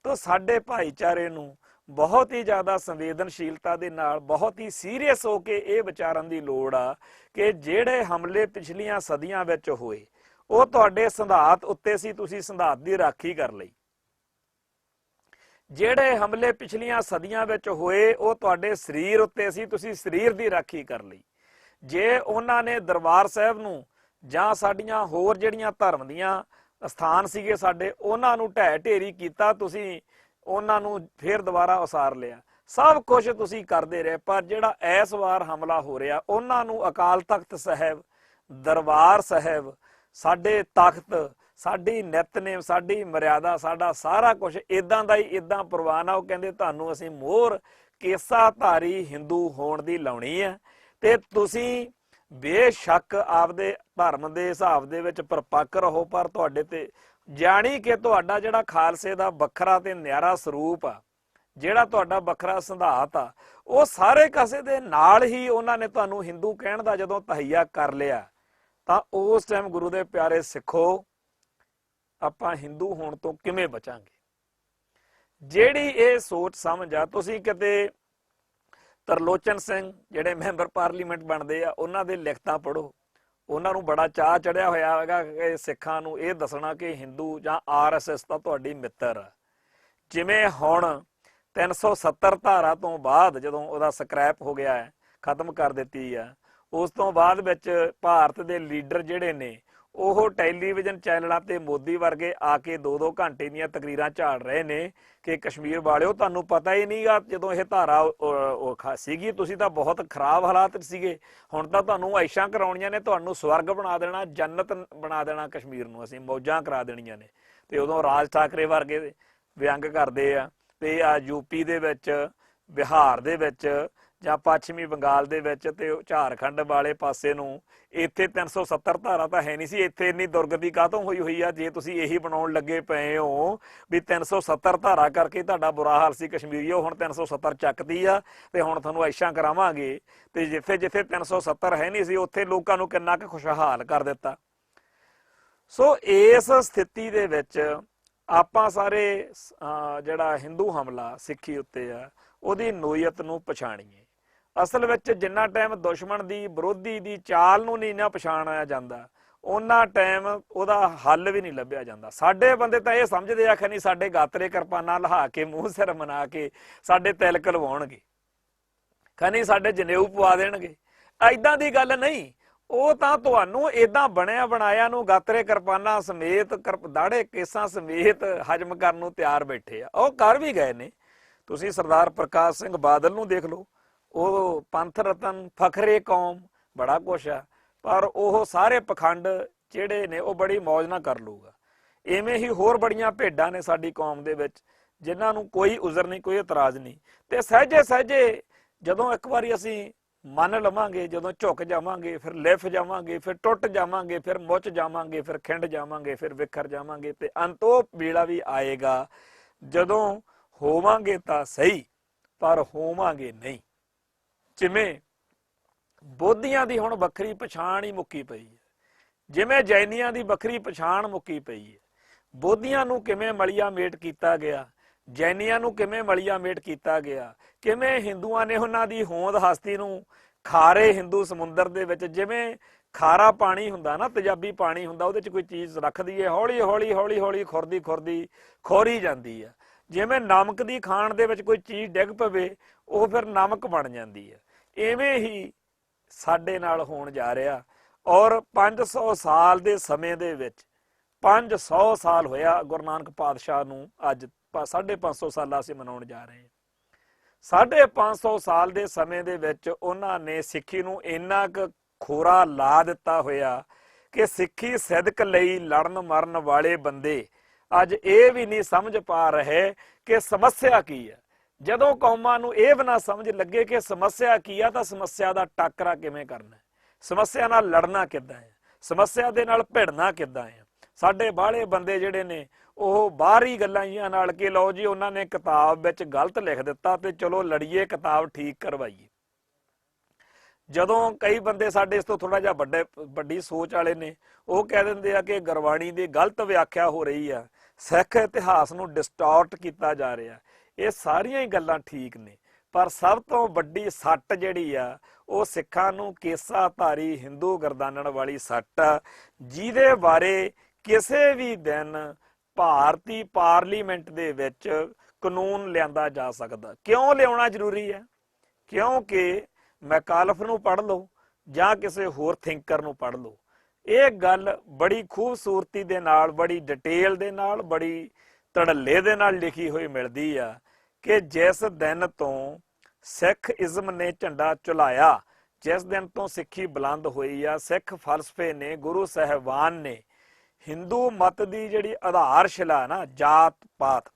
ਤਾਂ ਸਾਡੇ ਭਾਈਚਾਰੇ ਨੂੰ ਬਹੁਤ ਹੀ ਜ਼ਿਆਦਾ ਸੰਵੇਦਨਸ਼ੀਲਤਾ ਦੇ ਨਾਲ, ਬਹੁਤ ਹੀ ਸੀਰੀਅਸ ਹੋ ਕੇ ਇਹ ਵਿਚਾਰਨ ਦੀ ਲੋੜ ਆ ਕਿ ਜਿਹੜੇ ਹਮਲੇ ਪਿਛਲੀਆਂ ਸਦੀਆਂ ਵਿੱਚ ਹੋਏ ਉਹ ਤੁਹਾਡੇ ਸਿਧਾਂਤ ਉੱਤੇ ਸੀ, ਤੁਸੀਂ ਸਿਧਾਂਤ ਦੀ ਰਾਖੀ ਕਰ ਲਈ। ਜਿਹੜੇ ਹਮਲੇ ਪਿਛਲੀਆਂ ਸਦੀਆਂ ਵਿੱਚ ਹੋਏ ਉਹ ਤੁਹਾਡੇ ਸਰੀਰ ਉੱਤੇ ਸੀ, ਤੁਸੀਂ ਸਰੀਰ ਦੀ ਰਾਖੀ ਕਰ ਲਈ। ਜੇ ਉਹਨਾਂ ਨੇ ਦਰਬਾਰ ਸਾਹਿਬ ਨੂੰ ਜਾਂ ਸਾਡੀਆਂ ਹੋਰ ਜਿਹੜੀਆਂ ਧਰਮ ਦੀਆਂ ਸਥਾਨ ਸੀਗੇ ਸਾਡੇ, ਉਹਨਾਂ ਨੂੰ ਢਹਿ ਢੇਰੀ ਕੀਤਾ, ਤੁਸੀਂ ਉਹਨਾਂ ਨੂੰ ਫੇਰ ਦੁਬਾਰਾ ਉਸਾਰ ਲਿਆ। ਸਭ ਕੁਝ ਤੁਸੀਂ ਕਰਦੇ ਰਹੇ, ਪਰ ਜਿਹੜਾ ਇਸ ਵਾਰ ਹਮਲਾ ਹੋ ਰਿਹਾ ਉਹਨਾਂ ਨੂੰ ਅਕਾਲ ਤਖਤ ਸਾਹਿਬ, ਦਰਬਾਰ ਸਾਹਿਬ, ਸਾਡੇ ਤਖਤ, ਸਾਡੀ ਨਿਤਨੇਮ, ਸਾਡੀ ਮਰਿਆਦਾ, ਸਾਡਾ ਸਾਰਾ ਕੁਝ ਇਦਾਂ ਦਾ ਹੀ ਇਦਾਂ ਪ੍ਰਵਾਨ ਆ। ਉਹ ਕਹਿੰਦੇ ਤੁਹਾਨੂੰ ਅਸੀਂ ਮੋਹਰ ਕੇਸਾਧਾਰੀ ਹਿੰਦੂ ਹੋਣ ਦੀ ਲਾਉਣੀ ਹੈ, ਤੇ ਤੁਸੀਂ ਬੇਸ਼ੱਕ ਆਪਦੇ ਧਰਮ ਦੇ ਹਿਸਾਬ ਦੇ ਵਿੱਚ ਪਰਪੱਕ ਰਹੋ, ਪਰ ਤੁਹਾਡੇ ਤੇ ਜਾਣੀ ਕਿ ਤੁਹਾਡਾ ਜਿਹੜਾ ਖਾਲਸੇ ਦਾ ਵੱਖਰਾ ਤੇ ਨਿਆਰਾ ਸਰੂਪ ਆ, ਜਿਹੜਾ ਤੁਹਾਡਾ ਵੱਖਰਾ ਸਿਧਾਂਤ ਆ, ਉਹ ਸਾਰੇ ਕਾਸੇ ਦੇ ਨਾਲ ਹੀ ਉਹਨਾਂ ਨੇ ਤੁਹਾਨੂੰ ਹਿੰਦੂ ਕਹਿਣ ਦਾ ਜਦੋਂ ਤਹਈਆ ਕਰ ਲਿਆ, ਤਾਂ ਉਸ ਟਾਈਮ ਗੁਰੂ ਦੇ ਪਿਆਰੇ ਸਿੱਖੋ ਆਪਾਂ ਹਿੰਦੂ ਹੋਣ ਤੋਂ ਕਿਵੇਂ ਬਚਾਂਗੇ। ਜਿਹੜੀ ਇਹ ਸੋਚ ਸਮਝ ਆ, ਤੁਸੀਂ ਕਿਤੇ ਤਰਲੋਚਨ ਸਿੰਘ ਜਿਹੜੇ ਮੈਂਬਰ ਪਾਰਲੀਮੈਂਟ ਬਣਦੇ ਆ ਉਹਨਾਂ ਦੇ ਲਿਖਤਾਂ ਪੜ੍ਹੋ। ਉਹਨਾਂ ਨੂੰ ਬੜਾ ਚਾਅ ਚੜਿਆ ਹੋਇਆ ਹੈਗਾ ਕਿ ਸਿੱਖਾਂ ਨੂੰ ਇਹ ਦੱਸਣਾ ਕਿ ਹਿੰਦੂ ਜਾਂ RSS ਤਾਂ ਤੁਹਾਡੀ ਮਿੱਤਰ ਆ। ਜਿਵੇਂ ਹੁਣ 370 ਧਾਰਾ ਤੋਂ ਬਾਅਦ ਜਦੋਂ ਉਹਦਾ ਸਕ੍ਰੈਪ ਹੋ ਗਿਆ ਹੈ, ਖਤਮ ਕਰ ਦਿੱਤੀ ਆ, ਉਸ ਤੋਂ ਬਾਅਦ ਵਿੱਚ ਭਾਰਤ ਦੇ ਲੀਡਰ ਜਿਹੜੇ ਨੇ ਉਹ ਟੈਲੀਵਿਜ਼ਨ ਚੈਨਲਾਂ ਤੇ ਮੋਦੀ ਵਰਗੇ ਆ ਕੇ 2-2 ਘੰਟੇ ਦੀਆਂ ਤਕਰੀਰਾਂ ਝਾੜ ਰਹੇ ਨੇ ਕਿ ਕਸ਼ਮੀਰ ਵਾਲਿਓ ਤੁਹਾਨੂੰ ਪਤਾ ਹੀ ਨਹੀਂਗਾ ਜਦੋਂ ਇਹ ਧਾਰਾ ਸੀਗੀ ਤੁਸੀਂ ਤਾਂ ਬਹੁਤ ਖਰਾਬ ਹਾਲਾਤ ਸੀਗੇ, ਹੁਣ ਤਾਂ ਤੁਹਾਨੂੰ ਐਸ਼ਾਂ ਕਰਾਉਣੀਆਂ ਨੇ, ਤੁਹਾਨੂੰ ਸਵਰਗ ਬਣਾ ਦੇਣਾ, ਜੰਨਤ ਬਣਾ ਦੇਣਾ ਕਸ਼ਮੀਰ ਨੂੰ, ਅਸੀਂ ਮੌਜਾਂ ਕਰਾ ਦੇਣੀਆਂ ਨੇ। ਤੇ ਉਦੋਂ ਰਾਜ ਠਾਕਰੇ ਵਰਗੇ ਵਿਅੰਗ ਕਰਦੇ ਆ। ਤੇ ਆ ਯੂਪੀ ਦੇ ਵਿੱਚ, ਬਿਹਾਰ ਦੇ ਵਿੱਚ ਜਾਂ ਪੱਛਮੀ ਬੰਗਾਲ ਦੇ ਵਿੱਚ ਤੇ ਝਾਰਖੰਡ ਵਾਲੇ ਪਾਸੇ ਨੂੰ ਇੱਥੇ 370 ਧਾਰਾ ਤਾਂ ਹੈ ਨਹੀਂ ਸੀ। ਇੱਥੇ ਇੰਨੀ ਦੁਰਗਤੀ ਕਾਹਤੋਂ ਹੋਈ ਹੋਈ ਆ ਜੇ ਤੁਸੀਂ ਇਹੀ ਬਣਾਉਣ ਲੱਗੇ ਪਏ ਹੋ ਵੀ 370 ਧਾਰਾ ਕਰਕੇ ਤੁਹਾਡਾ ਬੁਰਾ ਹਾਲ ਸੀ ਕਸ਼ਮੀਰੀਓ, ਹੁਣ 370 ਚੱਕਦੀ ਆ ਤੇ ਹੁਣ ਤੁਹਾਨੂੰ ਐਸ਼ਾਂ ਕਰਾਵਾਂਗੇ। ਤੇ ਜਿੱਥੇ ਜਿੱਥੇ 370 ਹੈ ਨਹੀਂ ਸੀ ਉੱਥੇ ਲੋਕਾਂ ਨੂੰ ਕਿੰਨਾ ਕੁ ਖੁਸ਼ਹਾਲ ਕਰ ਦਿੱਤਾ। ਸੋ ਇਸ ਸਥਿਤੀ ਦੇ ਵਿੱਚ ਆਪਾਂ ਸਾਰੇ ਜਿਹੜਾ ਹਿੰਦੂ ਹਮਲਾ ਸਿੱਖੀ ਉੱਤੇ ਆ ਉਹਦੀ ਨੋਇਤ ਨੂੰ ਪਛਾਣੀਏ। ਅਸਲ ਵਿੱਚ ਜਿੰਨਾ ਟਾਈਮ ਦੁਸ਼ਮਣ ਦੀ, ਵਿਰੋਧੀ ਦੀ ਚਾਲ ਨੂੰ ਨਹੀਂ ਨਾ ਪਛਾਣਿਆ ਜਾਂਦਾ, ਉਹਨਾਂ ਟਾਈਮ ਉਹਦਾ ਹੱਲ ਵੀ ਨਹੀਂ ਲੱਭਿਆ ਜਾਂਦਾ। ਸਾਡੇ ਬੰਦੇ ਤਾਂ ਇਹ ਸਮਝਦੇ ਆ ਖਨੀ ਸਾਡੇ ਗਾਤਰੇ ਕਿਰਪਾਨਾਂ ਲਹਾ ਕੇ ਮੂੰਹ ਸਿਰ ਮਨਾ ਕੇ ਸਾਡੇ ਤਿਲਕ ਲਵਾਉਣਗੇ, ਖਨੀ ਸਾਡੇ ਜਨੇਊ ਪਵਾ ਦੇਣਗੇ। ਏਦਾਂ ਦੀ ਗੱਲ ਨਹੀਂ, ਉਹ ਤਾਂ ਤੁਹਾਨੂੰ ਏਦਾਂ ਬਣਿਆ ਬਣਾਇਆ ਨੂੰ ਗਾਤਰੇ ਕਿਰਪਾਨਾਂ ਸਮੇਤ, ਦਾੜੇ ਕੇਸਾਂ ਸਮੇਤ ਹਜਮ ਕਰਨ ਨੂੰ ਤਿਆਰ ਬੈਠੇ ਆ। ਉਹ ਕਰ ਵੀ ਗਏ ਨੇ। ਤੁਸੀਂ ਸਰਦਾਰ ਪ੍ਰਕਾਸ਼ ਸਿੰਘ ਬਾਦਲ ਨੂੰ ਦੇਖ ਲਓ, ਉਹ ਪੰਥ ਰਤਨ, ਫਖਰੇ ਕੌਮ, ਬੜਾ ਕੁਛ ਆ, ਪਰ ਉਹ ਸਾਰੇ ਪਖੰਡ ਜਿਹੜੇ ਨੇ ਉਹ ਬੜੀ ਮੌਜ ਨਾਲ ਕਰ ਲੂਗਾ। ਇਵੇਂ ਹੀ ਹੋਰ ਬੜੀਆਂ ਭੇਡਾਂ ਨੇ ਸਾਡੀ ਕੌਮ ਦੇ ਵਿੱਚ ਜਿਨ੍ਹਾਂ ਨੂੰ ਕੋਈ ਉਜ਼ਰ ਨਹੀਂ, ਕੋਈ ਇਤਰਾਜ਼ ਨਹੀਂ। ਤੇ ਸਹਿਜੇ ਸਹਿਜੇ ਜਦੋਂ ਇੱਕ ਵਾਰੀ ਅਸੀਂ ਮੰਨ ਲਵਾਂਗੇ, ਜਦੋਂ ਝੁਕ ਜਾਵਾਂਗੇ, ਫਿਰ ਲਿਫ ਜਾਵਾਂਗੇ, ਫਿਰ ਟੁੱਟ ਜਾਵਾਂਗੇ, ਫਿਰ ਮੁੱਚ ਜਾਵਾਂਗੇ, ਫਿਰ ਖਿੰਡ ਜਾਵਾਂਗੇ, ਫਿਰ ਵਿਖਰ ਜਾਵਾਂਗੇ, ਤੇ ਅੰਤ ਉਹ ਵੇਲਾ ਵੀ ਆਏਗਾ ਜਦੋਂ ਹੋਵਾਂਗੇ ਤਾਂ ਸਹੀ ਪਰ ਹੋਵਾਂਗੇ ਨਹੀਂ। ਜਿਵੇਂ ਬੋਧੀਆਂ ਦੀ ਹੁਣ ਵੱਖਰੀ ਪਛਾਣ ਹੀ ਮੁੱਕੀ ਪਈ ਹੈ, ਜਿਵੇਂ ਜੈਨੀਆਂ ਦੀ ਵੱਖਰੀ ਪਛਾਣ ਮੁੱਕੀ ਪਈ ਹੈ। ਬੋਧੀਆਂ ਨੂੰ ਕਿਵੇਂ ਮਲੀਆ ਮੇਟ ਕੀਤਾ ਗਿਆ, ਜੈਨੀਆਂ ਨੂੰ ਕਿਵੇਂ ਮਲੀਆ ਮੇਟ ਕੀਤਾ ਗਿਆ, ਕਿਵੇਂ ਹਿੰਦੂਆਂ ਨੇ ਉਹਨਾਂ ਦੀ ਹੋਂਦ ਹਸਤੀ ਨੂੰ ਖਾਰੇ ਹਿੰਦੂ ਸਮੁੰਦਰ ਦੇ ਵਿੱਚ, ਜਿਵੇਂ ਖਾਰਾ ਪਾਣੀ ਹੁੰਦਾ ਨਾ, ਤੇਜ਼ਾਬੀ ਪਾਣੀ ਹੁੰਦਾ, ਉਹਦੇ 'ਚ ਕੋਈ ਚੀਜ਼ ਰੱਖ ਦਈਏ, ਹੌਲੀ ਹੌਲੀ ਹੌਲੀ ਹੌਲੀ ਖੁਰਦੀ ਖੁਰਦੀ ਖੋਰੀ ਜਾਂਦੀ ਆ। ਜਿਵੇਂ ਨਮਕ ਦੀ ਖਾਣ ਦੇ ਵਿੱਚ ਕੋਈ ਚੀਜ਼ ਡਿੱਗ ਪਵੇ, ਉਹ ਫਿਰ ਨਮਕ ਬਣ ਜਾਂਦੀ ਹੈ। ਇਵੇਂ ਹੀ ਸਾਡੇ ਨਾਲ ਹੋਣ ਜਾ ਰਿਹਾ। ਔਰ 500 ਸਾਲ ਦੇ ਸਮੇਂ ਦੇ ਵਿੱਚ 500 ਸਾਲ ਹੋਇਆ ਗੁਰੂ ਨਾਨਕ ਪਾਤਸ਼ਾਹ ਨੂੰ, ਅੱਜ 550 ਸਾਲਾ ਅਸੀਂ ਮਨਾਉਣ ਜਾ ਰਹੇ ਹਾਂ। 550 ਸਾਲ ਦੇ ਸਮੇਂ ਦੇ ਵਿੱਚ ਉਹਨਾਂ ਨੇ ਸਿੱਖੀ ਨੂੰ ਇੰਨਾ ਕੁ ਖੋਰਾ ਲਾ ਦਿੱਤਾ ਹੋਇਆ ਕਿ ਸਿੱਖੀ ਸਿਦਕ ਲਈ ਲੜਨ ਮਰਨ ਵਾਲੇ ਬੰਦੇ ਅੱਜ ਇਹ ਵੀ ਨਹੀਂ ਸਮਝ ਪਾ ਰਹੇ ਕਿ ਸਮੱਸਿਆ ਕੀ ਹੈ। ਜਦੋਂ ਕੌਮਾਂ ਨੂੰ ਇਹ ਵੀ ਨਾ ਸਮਝ ਲੱਗੇ ਕਿ ਸਮੱਸਿਆ ਕੀ ਆ, ਤਾਂ ਸਮੱਸਿਆ ਦਾ ਟਾਕਰਾ ਕਿਵੇਂ ਕਰਨਾ, ਸਮੱਸਿਆ ਨਾਲ ਲੜਨਾ ਕਿੱਦਾਂ ਹੈ, ਸਮੱਸਿਆ ਦੇ ਨਾਲ ਭਿੜਨਾ ਕਿੱਦਾਂ ਹੈ। ਸਾਡੇ ਬਾਹਲੇ ਬੰਦੇ ਜਿਹੜੇ ਨੇ ਉਹ ਬਾਹਰੀ ਗੱਲਾਂ ਹੀ ਨਾਲ ਕਿ ਲਓ ਜੀ ਉਹਨਾਂ ਨੇ ਕਿਤਾਬ ਵਿੱਚ ਗਲਤ ਲਿਖ ਦਿੱਤਾ ਤੇ ਚਲੋ ਲੜੀਏ, ਕਿਤਾਬ ਠੀਕ ਕਰਵਾਈਏ। ਜਦੋਂ ਕਈ ਬੰਦੇ ਸਾਡੇ ਇਸ ਤੋਂ ਥੋੜਾ ਜਿਹਾ ਵੱਡੀ ਸੋਚ ਵਾਲੇ ਨੇ, ਉਹ ਕਹਿ ਦਿੰਦੇ ਆ ਕਿ ਗੁਰਬਾਣੀ ਦੀ ਗਲਤ ਵਿਆਖਿਆ ਹੋ ਰਹੀ ਆ, ਸਿੱਖ ਇਤਿਹਾਸ ਨੂੰ ਡਿਸਟੋਰਟ ਕੀਤਾ ਜਾ ਰਿਹਾ। ਇਹ ਸਾਰੀਆਂ ਹੀ ਗੱਲਾਂ ਠੀਕ ਨੇ, ਪਰ ਸਭ ਤੋਂ ਵੱਡੀ ਸੱਟ ਜਿਹੜੀ ਆ ਉਹ ਸਿੱਖਾਂ ਨੂੰ ਕੇਸਾ ਧਾਰੀ ਹਿੰਦੂ ਗਰਦਾਨਣ ਵਾਲੀ ਸੱਟ ਆ, ਜਿਹਦੇ ਬਾਰੇ ਕਿਸੇ ਵੀ ਦਿਨ ਭਾਰਤੀ ਪਾਰਲੀਮੈਂਟ ਦੇ ਵਿੱਚ ਕਾਨੂੰਨ ਲਿਆਂਦਾ ਜਾ ਸਕਦਾ। ਕਿਉਂ ਲਿਆਉਣਾ ਜ਼ਰੂਰੀ ਹੈ? ਕਿਉਂਕਿ ਮੈਕਾਲਫ ਨੂੰ ਪੜ੍ਹ ਲਓ ਜਾਂ ਕਿਸੇ ਹੋਰ ਥਿੰਕਰ ਨੂੰ ਪੜ੍ਹ ਲਓ, ਇਹ ਗੱਲ ਬੜੀ ਖੂਬਸੂਰਤੀ ਦੇ ਨਾਲ, ਬੜੀ ਡਿਟੇਲ ਦੇ ਨਾਲ, ਬੜੀ ਧੜੱਲੇ ਦੇ ਨਾਲ ਲਿਖੀ ਹੋਈ ਮਿਲਦੀ ਆ ਕਿ ਜਿਸ ਦਿਨ ਤੋਂ ਸਿੱਖ ਇਜ਼ਮ ਨੇ ਝੰਡਾ ਝੁਲਾਇਆ, ਜਿਸ ਦਿਨ ਤੋਂ ਸਿੱਖੀ ਬੁਲੰਦ ਹੋਈ ਆ, ਸਿੱਖ ਫਲਸਫੇ ਨੇ, ਗੁਰੂ ਸਾਹਿਬਾਨ ਨੇ ਹਿੰਦੂ ਮਤ ਦੀ ਜਿਹੜੀ ਆਧਾਰਸ਼ਿਲਾ ਨਾ, ਜਾਤ ਪਾਤ,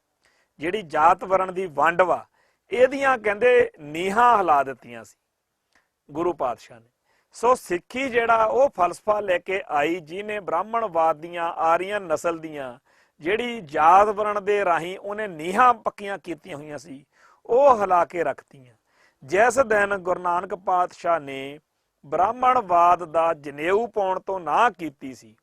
ਜਿਹੜੀ ਜਾਤ ਵਰਣ ਦੀ ਵੰਡ ਵਾ, ਇਹਦੀਆਂ ਕਹਿੰਦੇ ਨੀਹਾਂ ਹਿਲਾ ਦਿੱਤੀਆਂ ਸੀ ਗੁਰੂ ਪਾਤਸ਼ਾਹ ਨੇ। ਸੋ ਸਿੱਖੀ ਜਿਹੜਾ ਉਹ ਫਲਸਫਾ ਲੈ ਕੇ ਆਈ, ਜਿਹਨੇ ਬ੍ਰਾਹਮਣਵਾਦ ਦੀਆਂ, ਆਰੀਅਨ ਨਸਲ ਦੀਆਂ ਜਿਹੜੀ ਜਾਤ ਵਰਣ ਦੇ ਰਾਹੀਂ ਉਹਨੇ ਨੀਹਾਂ ਪੱਕੀਆਂ ਕੀਤੀਆਂ ਹੋਈਆਂ ਸੀ, ਉਹ ਹਿਲਾ ਕੇ ਰੱਖਤੀਆਂ। ਜਿਸ ਦਿਨ ਗੁਰੂ ਨਾਨਕ ਪਾਤਸ਼ਾਹ ਨੇ ਬ੍ਰਾਹਮਣਵਾਦ ਦਾ ਜਨੇਊ ਪਾਉਣ ਤੋਂ ਨਾ ਕੀਤੀ ਸੀ,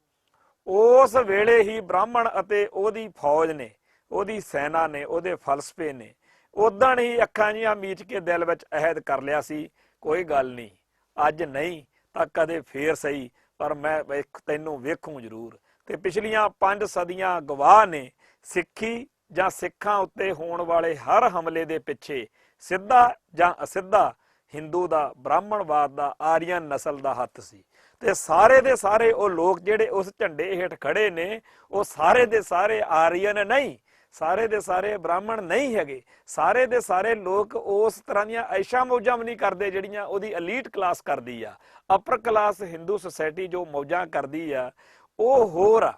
ਉਸ ਵੇਲੇ ਹੀ ਬ੍ਰਾਹਮਣ ਅਤੇ ਉਹਦੀ ਫੌਜ ਨੇ, ਉਹਦੀ ਸੈਨਾ ਨੇ, ਉਹਦੇ ਫਲਸਫੇ ਨੇ ਉਦਣ ਹੀ ਅੱਖਾਂ ਜੀਆਂ ਮੀਚ ਕੇ ਦਿਲ ਵਿੱਚ ਅਹਿਦ ਕਰ ਲਿਆ ਸੀ, ਕੋਈ ਗੱਲ ਨਹੀਂ, ਅੱਜ ਨਹੀਂ ਤਾਂ ਕਦੇ ਫੇਰ ਸਹੀ, ਪਰ ਮੈਂ ਤੈਨੂੰ ਵੇਖੂੰ ਜ਼ਰੂਰ। ਤੇ ਪਿਛਲੀਆਂ 5 ਸਦੀਆਂ ਗਵਾਹ ਨੇ, ਸਿੱਖੀ ਜਾਂ ਸਿੱਖਾਂ ਉੱਤੇ ਹੋਣ ਵਾਲੇ ਹਰ ਹਮਲੇ ਦੇ ਪਿੱਛੇ ਸਿੱਧਾ ਜਾਂ ਅਸਿੱਧਾ ਹਿੰਦੂ ਦਾ, ਬ੍ਰਾਹਮਣਵਾਦ ਦਾ, ਆਰੀਅਨ ਨਸਲ ਦਾ ਹੱਥ ਸੀ। ਤੇ ਸਾਰੇ ਦੇ ਸਾਰੇ ਉਹ ਲੋਕ ਜਿਹੜੇ ਉਸ ਝੰਡੇ ਹੇਠ ਖੜੇ ਨੇ, ਉਹ ਸਾਰੇ ਦੇ ਸਾਰੇ ਆਰੀਅਨ ਨਹੀਂ, ਸਾਰੇ ਦੇ ਸਾਰੇ ਬ੍ਰਾਹਮਣ ਨਹੀਂ ਹੈਗੇ, ਸਾਰੇ ਦੇ ਸਾਰੇ ਲੋਕ ਉਸ ਤਰ੍ਹਾਂ ਦੀਆਂ ਐਸ਼ਾ ਮੌਜਾਂ ਵੀ ਨਹੀਂ ਕਰਦੇ ਜਿਹੜੀਆਂ ਉਹਦੀ ਐਲੀਟ ਕਲਾਸ ਕਰਦੀ ਆ। ਅਪਰ ਕਲਾਸ ਹਿੰਦੂ ਸੁਸਾਇਟੀ ਜੋ ਮੌਜਾਂ ਕਰਦੀ ਆ ਉਹ ਹੋਰ ਆ,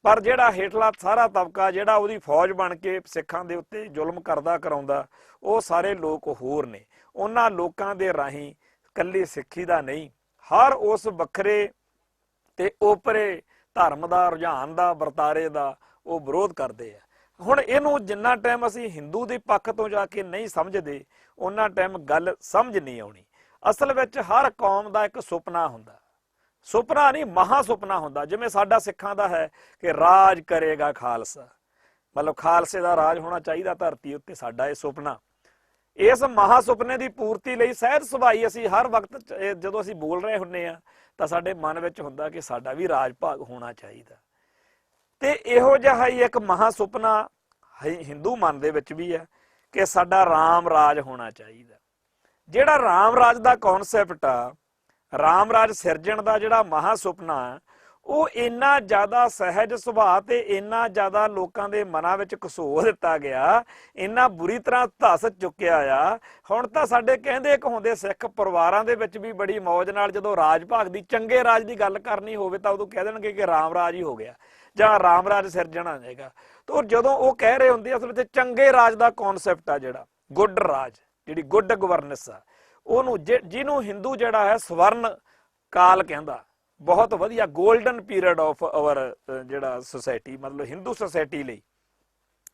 ਪਰ ਜਿਹੜਾ ਹੇਠਲਾ ਸਾਰਾ ਤਬਕਾ ਜਿਹੜਾ ਉਹਦੀ ਫੌਜ ਬਣ ਕੇ ਸਿੱਖਾਂ ਦੇ ਉੱਤੇ ਜ਼ੁਲਮ ਕਰਦਾ ਕਰਾਉਂਦਾ, ਉਹ ਸਾਰੇ ਲੋਕ ਹੋਰ ਨੇ। ਉਹਨਾਂ ਲੋਕਾਂ ਦੇ ਰਾਹੀਂ ਕੱਲੀ ਸਿੱਖੀ ਦਾ ਨਹੀਂ, ਹਰ ਉਸ ਵੱਖਰੇ ਤੇ ਓਪਰੇ ਧਰਮ ਦਾ, ਰੁਝਾਨ ਦਾ, ਵਰਤਾਰੇ ਦਾ ਉਹ ਵਿਰੋਧ ਕਰਦੇ ਆ। ਹੁਣ ਇਹਨੂੰ ਜਿੰਨਾ ਟਾਈਮ ਅਸੀਂ ਹਿੰਦੂ ਦੇ ਪੱਖ ਤੋਂ ਜਾ ਕੇ ਨਹੀਂ ਸਮਝਦੇ, ਉਹਨਾਂ ਟਾਈਮ ਗੱਲ ਸਮਝ ਨਹੀਂ ਆਉਣੀ। ਅਸਲ ਵਿੱਚ ਹਰ ਕੌਮ ਦਾ ਇੱਕ ਸੁਪਨਾ ਹੁੰਦਾ, ਸੁਪਨਾ ਨਹੀਂ ਮਹਾ ਸੁਪਨਾ ਹੁੰਦਾ। ਜਿਵੇਂ ਸਾਡਾ ਸਿੱਖਾਂ ਦਾ ਹੈ ਕਿ ਰਾਜ ਕਰੇਗਾ ਖਾਲਸਾ, ਮਤਲਬ ਖਾਲਸੇ ਦਾ ਰਾਜ ਹੋਣਾ ਚਾਹੀਦਾ ਧਰਤੀ ਉੱਤੇ, ਸਾਡਾ ਇਹ ਸੁਪਨਾ। ਇਸ ਮਹਾ ਸੁਪਨੇ ਦੀ ਪੂਰਤੀ ਲਈ ਸਹਿਜ ਸੁਭਾਈ ਅਸੀਂ ਹਰ ਵਕਤ ਜਦੋਂ ਅਸੀਂ ਬੋਲ ਰਹੇ ਹੁੰਦੇ ਆ ਤਾਂ ਸਾਡੇ ਮਨ ਵਿੱਚ ਹੁੰਦਾ ਕਿ ਸਾਡਾ ਵੀ ਰਾਜ ਭਾਗ ਹੋਣਾ ਚਾਹੀਦਾ। ਤੇ ਇਹੋ ਜਿਹਾ ਹੀ ਇੱਕ ਮਹਾ ਸੁਪਨਾ ਹਿੰਦੂ ਮਨ ਦੇ ਵਿੱਚ ਵੀ ਹੈ ਕਿ ਸਾਡਾ ਰਾਮ ਰਾਜ ਹੋਣਾ ਚਾਹੀਦਾ। ਜਿਹੜਾ ਰਾਮ ਰਾਜ ਦਾ ਕਨਸੈਪਟ ਆ, ਰਾਮ ਰਾਜ ਸਿਰਜਣ ਦਾ ਜਿਹੜਾ ਮਹਾ ਸੁਪਨਾ, ਉਹ ਇੰਨਾ ਜ਼ਿਆਦਾ ਸਹਿਜ ਸੁਭਾਅ ਤੇ ਇੰਨਾ ਜ਼ਿਆਦਾ ਲੋਕਾਂ ਦੇ ਮਨਾਂ ਵਿੱਚ ਘਸੋ ਦਿੱਤਾ ਗਿਆ, ਇੰਨਾ ਬੁਰੀ ਤਰ੍ਹਾਂ ਧੱਸ ਚੁੱਕਿਆ ਆ। ਹੁਣ ਤਾਂ ਸਾਡੇ ਕਹਿੰਦੇ ਕਹਾਉਂਦੇ ਸਿੱਖ ਪਰਿਵਾਰਾਂ ਦੇ ਵਿੱਚ ਵੀ ਬੜੀ ਮੌਜ ਨਾਲ ਜਦੋਂ ਰਾਜ ਭਾਗ ਦੀ, ਚੰਗੇ ਰਾਜ ਦੀ ਗੱਲ ਕਰਨੀ ਹੋਵੇ ਤਾਂ ਉਦੋਂ ਕਹਿ ਦੇਣਗੇ ਕਿ ਰਾਮ ਰਾਜ ਹੀ ਹੋ ਗਿਆ। ਜਾਂ ਰਾਮ ਰਾਜ ਸਿਰਜਣਾ ਜਾਏਗਾ। ਤਾਂ ਜਦੋਂ ਉਹ ਕਹਿ ਰਹੇ ਹੁੰਦੇ ਅਸਲ ਵਿੱਚ ਚੰਗੇ ਰਾਜ ਦਾ ਕਨਸੈਪਟ ਆ ਜਿਹੜਾ ਗੁੱਡ ਰਾਜ, ਜਿਹੜੀ ਗੁੱਡ ਗਵਰਨੈਂਸ ਆ, ਉਹਨੂੰ ਜਿਹਨੂੰ ਹਿੰਦੂ ਜਿਹੜਾ ਹੈ ਸਵਰਨ ਕਾਲ ਕਹਿੰਦਾ, ਬਹੁਤ ਵਧੀਆ ਗੋਲਡਨ ਪੀਰੀਅਡ ਆਫ ਆਵਰ ਜਿਹੜਾ ਸੋਸਾਇਟੀ, ਮਤਲਬ ਹਿੰਦੂ ਸੋਸਾਇਟੀ ਲਈ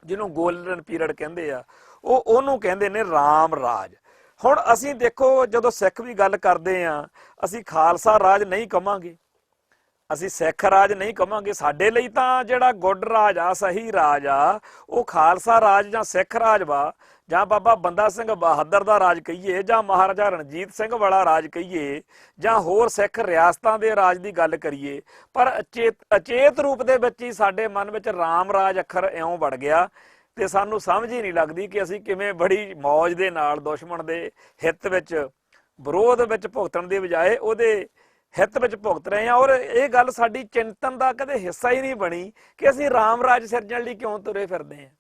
ਜਿਹਨੂੰ ਗੋਲਡਨ ਪੀਰੀਅਡ ਕਹਿੰਦੇ ਆ, ਉਹਨੂੰ ਕਹਿੰਦੇ ਨੇ ਰਾਮ ਰਾਜ। ਹੁਣ ਅਸੀਂ ਦੇਖੋ ਜਦੋਂ ਸਿੱਖ ਵੀ ਗੱਲ ਕਰਦੇ ਆ, ਅਸੀਂ ਖਾਲਸਾ ਰਾਜ ਨਹੀਂ ਕਵਾਂਗੇ, ਅਸੀਂ ਸਿੱਖ ਰਾਜ ਨਹੀਂ ਕਵਾਂਗੇ। ਸਾਡੇ ਲਈ ਤਾਂ ਜਿਹੜਾ ਗੁੱਡ ਰਾਜ ਆ, ਸਹੀ ਰਾਜ ਆ, ਉਹ ਖਾਲਸਾ ਰਾਜ ਜਾਂ ਸਿੱਖ ਰਾਜ ਵਾ, ਜਾਂ ਬਾਬਾ ਬੰਦਾ ਸਿੰਘ ਬਹਾਦਰ ਦਾ ਰਾਜ ਕਹੀਏ, ਜਾਂ ਮਹਾਰਾਜਾ ਰਣਜੀਤ ਸਿੰਘ ਵਾਲਾ ਰਾਜ ਕਹੀਏ, ਜਾਂ ਹੋਰ ਸਿੱਖ ਰਿਆਸਤਾਂ ਦੇ ਰਾਜ ਦੀ ਗੱਲ ਕਰੀਏ। ਪਰ ਅਚੇਤ ਰੂਪ ਦੇ ਵਿੱਚ ਹੀ ਸਾਡੇ ਮਨ ਵਿੱਚ ਰਾਮ ਰਾਜ ਅੱਖਰ ਇਉਂ ਵੜ ਗਿਆ ਤੇ ਸਾਨੂੰ ਸਮਝ ਹੀ ਨਹੀਂ ਲੱਗਦੀ ਕਿ ਅਸੀਂ ਕਿਵੇਂ ਬੜੀ ਮੌਜ ਦੇ ਨਾਲ ਦੁਸ਼ਮਣ ਦੇ ਹਿੱਤ ਵਿੱਚ, ਵਿਰੋਧ ਵਿੱਚ ਭੁਗਤਣ ਦੀ ਬਜਾਏ ਉਹਦੇ ਹਿੱਤ ਵਿੱਚ ਭੁਗਤ ਰਹੇ ਹਾਂ। ਔਰ ਇਹ ਗੱਲ ਸਾਡੀ ਚਿੰਤਨ ਦਾ ਕਦੇ ਹਿੱਸਾ ਹੀ ਨਹੀਂ ਬਣੀ ਕਿ ਅਸੀਂ ਰਾਮ ਰਾਜ ਸਿਰਜਣ ਲਈ ਕਿਉਂ ਤੁਰੇ ਫਿਰਦੇ ਹਾਂ।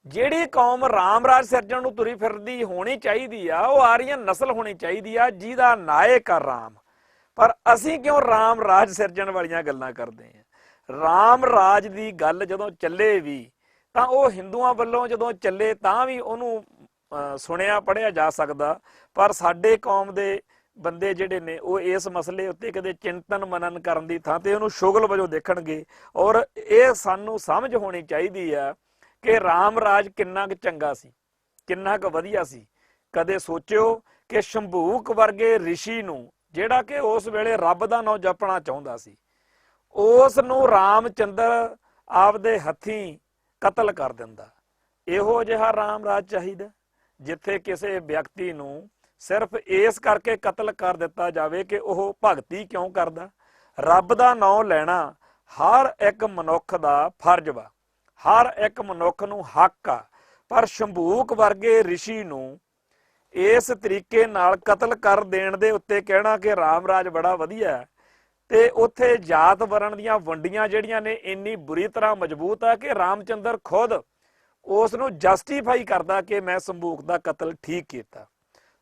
ਜਿਹੜੀ ਕੌਮ ਰਾਮ ਰਾਜ ਸਿਰਜਣ ਨੂੰ ਤੁਰੀ ਫਿਰਦੀ ਹੋਣੀ ਚਾਹੀਦੀ ਆ, ਉਹ ਆਰੀਅਨ ਨਸਲ ਹੋਣੀ ਚਾਹੀਦੀ ਆ ਜਿਹਦਾ ਨਾਇਕ ਆ ਰਾਮ। ਪਰ ਅਸੀਂ ਕਿਉਂ ਰਾਮ ਰਾਜ ਸਿਰਜਣ ਵਾਲੀਆਂ ਗੱਲਾਂ ਕਰਦੇ ਹਾਂ। ਰਾਮ ਰਾਜ ਦੀ ਗੱਲ ਜਦੋਂ ਚੱਲੇ ਵੀ ਤਾਂ ਉਹ ਹਿੰਦੂਆਂ ਵੱਲੋਂ ਜਦੋਂ ਚੱਲੇ ਤਾਂ ਵੀ ਉਹਨੂੰ ਸੁਣਿਆ ਪੜ੍ਹਿਆ ਜਾ ਸਕਦਾ, ਪਰ ਸਾਡੇ ਕੌਮ ਦੇ ਬੰਦੇ ਜਿਹੜੇ ਨੇ ਉਹ ਇਸ ਮਸਲੇ ਉੱਤੇ ਕਦੇ ਚਿੰਤਨ ਮਨਨ ਕਰਨ ਦੀ ਥਾਂ ਤੇ ਉਹਨੂੰ ਸ਼ੁਗਲ ਵਜੋਂ ਦੇਖਣਗੇ। ਔਰ ਇਹ ਸਾਨੂੰ ਸਮਝ ਹੋਣੀ ਚਾਹੀਦੀ ਆ ਕਿ ਰਾਮ ਰਾਜ ਕਿੰਨਾ ਕੁ ਚੰਗਾ ਸੀ, ਕਿੰਨਾ ਕੁ ਵਧੀਆ ਸੀ। ਕਦੇ ਸੋਚਿਓ ਕਿ ਸ਼ੰਭੂਕ ਵਰਗੇ ਰਿਸ਼ੀ ਨੂੰ, ਜਿਹੜਾ ਕਿ ਉਸ ਵੇਲੇ ਰੱਬ ਦਾ ਨਾਮ ਜਪਣਾ ਚਾਹੁੰਦਾ ਸੀ, ਉਸ ਨੂੰ ਰਾਮਚੰਦਰ ਆਪਦੇ ਹੱਥੀਂ ਕਤਲ ਕਰ ਦਿੰਦਾ। ਇਹੋ ਜਿਹਾ ਰਾਮ ਰਾਜ ਚਾਹੀਦਾ ਜਿੱਥੇ ਕਿਸੇ ਵਿਅਕਤੀ ਨੂੰ ਸਿਰਫ ਇਸ ਕਰਕੇ ਕਤਲ ਕਰ ਦਿੱਤਾ ਜਾਵੇ ਕਿ ਉਹ ਭਗਤੀ ਕਿਉਂ ਕਰਦਾ। ਰੱਬ ਦਾ ਨਾਮ ਲੈਣਾ ਹਰ ਇੱਕ ਮਨੁੱਖ ਦਾ ਫਰਜ਼ ਵਾ, ਹਰ ਇੱਕ ਮਨੁੱਖ ਨੂੰ ਹੱਕ ਆ। ਪਰ ਸ਼ੰਭੂਕ ਵਰਗੇ ਰਿਸ਼ੀ ਨੂੰ ਇਸ ਤਰੀਕੇ ਨਾਲ ਕਤਲ ਕਰ ਦੇਣ ਦੇ ਉੱਤੇ ਕਹਿਣਾ ਕਿ ਰਾਮ ਰਾਜ ਬੜਾ ਵਧੀਆ ਹੈ, ਤੇ ਉੱਥੇ ਜਾਤ ਵਰਣ ਦੀਆਂ ਵੰਡੀਆਂ ਜਿਹੜੀਆਂ ਨੇ ਇੰਨੀ ਬੁਰੀ ਤਰ੍ਹਾਂ ਮਜ਼ਬੂਤ ਆ ਕਿ ਰਾਮਚੰਦਰ ਖੁਦ ਉਸ ਨੂੰ ਜਸਟੀਫਾਈ ਕਰਦਾ ਕਿ ਮੈਂ ਸ਼ੰਭੂਕ ਦਾ ਕਤਲ ਠੀਕ ਕੀਤਾ।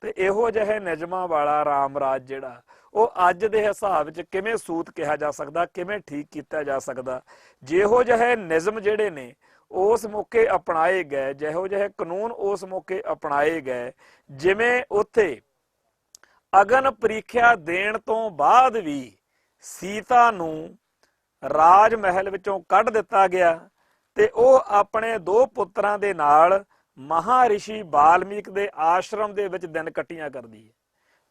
ਤੇ ਇਹੋ ਜਿਹੇ ਨਿਯਮਾਂ ਵਾਲਾ ਰਾਮ ਰਾਜ ਜਿਹੜਾ ਉਹ ਅੱਜ ਦੇ ਹਿਸਾਬ ਵਿੱਚ ਕਿਵੇਂ ਸੂਤ ਕਿਹਾ ਜਾ ਸਕਦਾ, ਕਿਵੇਂ ਠੀਕ ਕੀਤਾ ਜਾ ਸਕਦਾ। ਜਿਹੋ ਜਿਹੇ ਨਿਯਮ ਜਿਹੜੇ ਨੇ ਉਸ ਮੌਕੇ ਅਪਣਾਏ ਗਏ, ਜਿਹੋ ਜਿਹੇ ਕਾਨੂੰਨ ਉਸ ਮੌਕੇ ਅਪਣਾਏ ਗਏ, ਜਿਵੇਂ ਉੱਥੇ ਅਗਨ ਪ੍ਰੀਖਿਆ ਦੇਣ ਤੋਂ ਬਾਅਦ ਵੀ ਸੀਤਾ ਨੂੰ ਰਾਜ ਮਹਿਲ ਵਿੱਚੋਂ ਕੱਢ ਦਿੱਤਾ ਗਿਆ ਤੇ ਉਹ ਆਪਣੇ 2 ਪੁੱਤਰਾਂ ਦੇ ਨਾਲ ਮਹਾਰਿਸ਼ੀ ਬਾਲਮੀਕ ਦੇ ਆਸ਼ਰਮ ਦੇ ਵਿੱਚ ਦਿਨ ਕੱਟੀਆਂ ਕਰਦੀ ਹੈ।